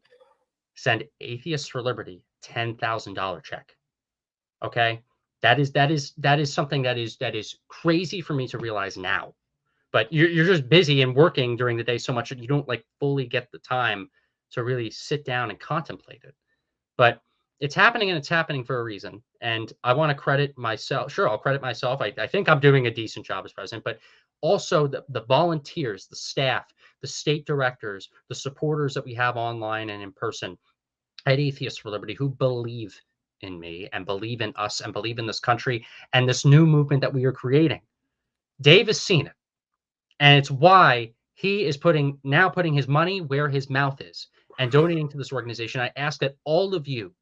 send Atheists for Liberty $10,000 check. Okay. That is something that is crazy for me to realize now. But you're just busy and working during the day so much that you don't fully get the time to really sit down and contemplate it. But it's happening, and it's happening for a reason. And I want to credit myself. Sure, I'll credit myself. I think I'm doing a decent job as president, but also the volunteers, the staff, the state directors, the supporters that we have online and in person at Atheists for Liberty who believe in me and believe in us and believe in this country and this new movement that we are creating. Dave has seen it. And it's why he is putting his money where his mouth is. and donating to this organization. I ask that all of you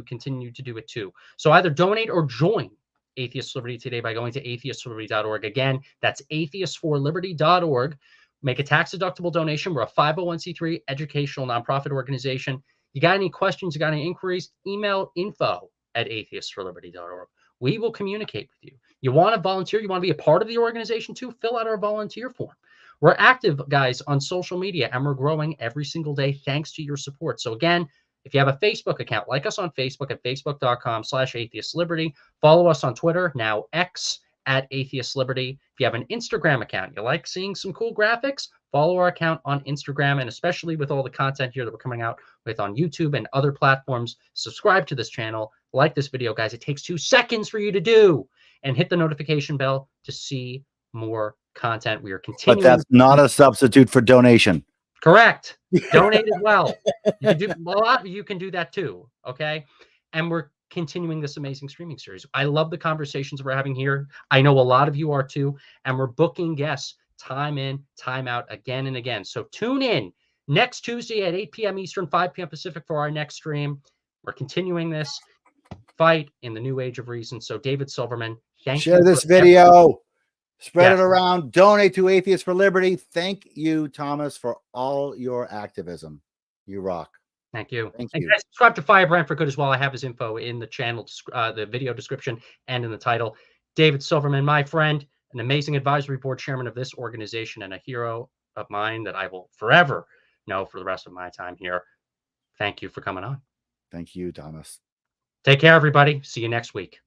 continue to do it too. So either donate or join Atheist Liberty today by going to atheistforliberty.org. Again, that's atheistforliberty.org. Make a tax-deductible donation. We're a 501c3 educational nonprofit organization. You got any questions, you got any inquiries, email info@atheistforliberty.org. We will communicate with you. You want to volunteer, you want to be a part of the organization too, fill out our volunteer form. We're active, guys, on social media, and we're growing every single day thanks to your support. So again, if you have a Facebook account, like us on Facebook at facebook.com/atheistliberty. Follow us on Twitter, now X, @atheistliberty. If you have an Instagram account, you like seeing some cool graphics, follow our account on Instagram, and especially with all the content here that we're coming out with on YouTube and other platforms, subscribe to this channel, like this video, guys. It takes 2 seconds for you to do, and hit the notification bell to see more content. We are continuing. But that's not a substitute for donation. Correct. Donate as well. You can do a lot. You can do that too. Okay. And we're continuing this amazing streaming series. I love the conversations we're having here. I know a lot of you are too. And we're booking guests time in, time out, again and again. So tune in next Tuesday at 8 p.m. Eastern, 5 p.m. Pacific for our next stream. We're continuing this fight in the new age of reason. So David Silverman, thank you. Share this video. Spread it around. Donate to Atheists for Liberty. Thank you, Thomas, for all your activism. You rock. Thank you. Thank and you. Guys, subscribe to Firebrand for Good as well. I have his info in the channel, the video description, and in the title. David Silverman, my friend, an amazing advisory board chairman of this organization and a hero of mine that I will forever know for the rest of my time here. Thank you for coming on. Thank you, Thomas. Take care, everybody. See you next week.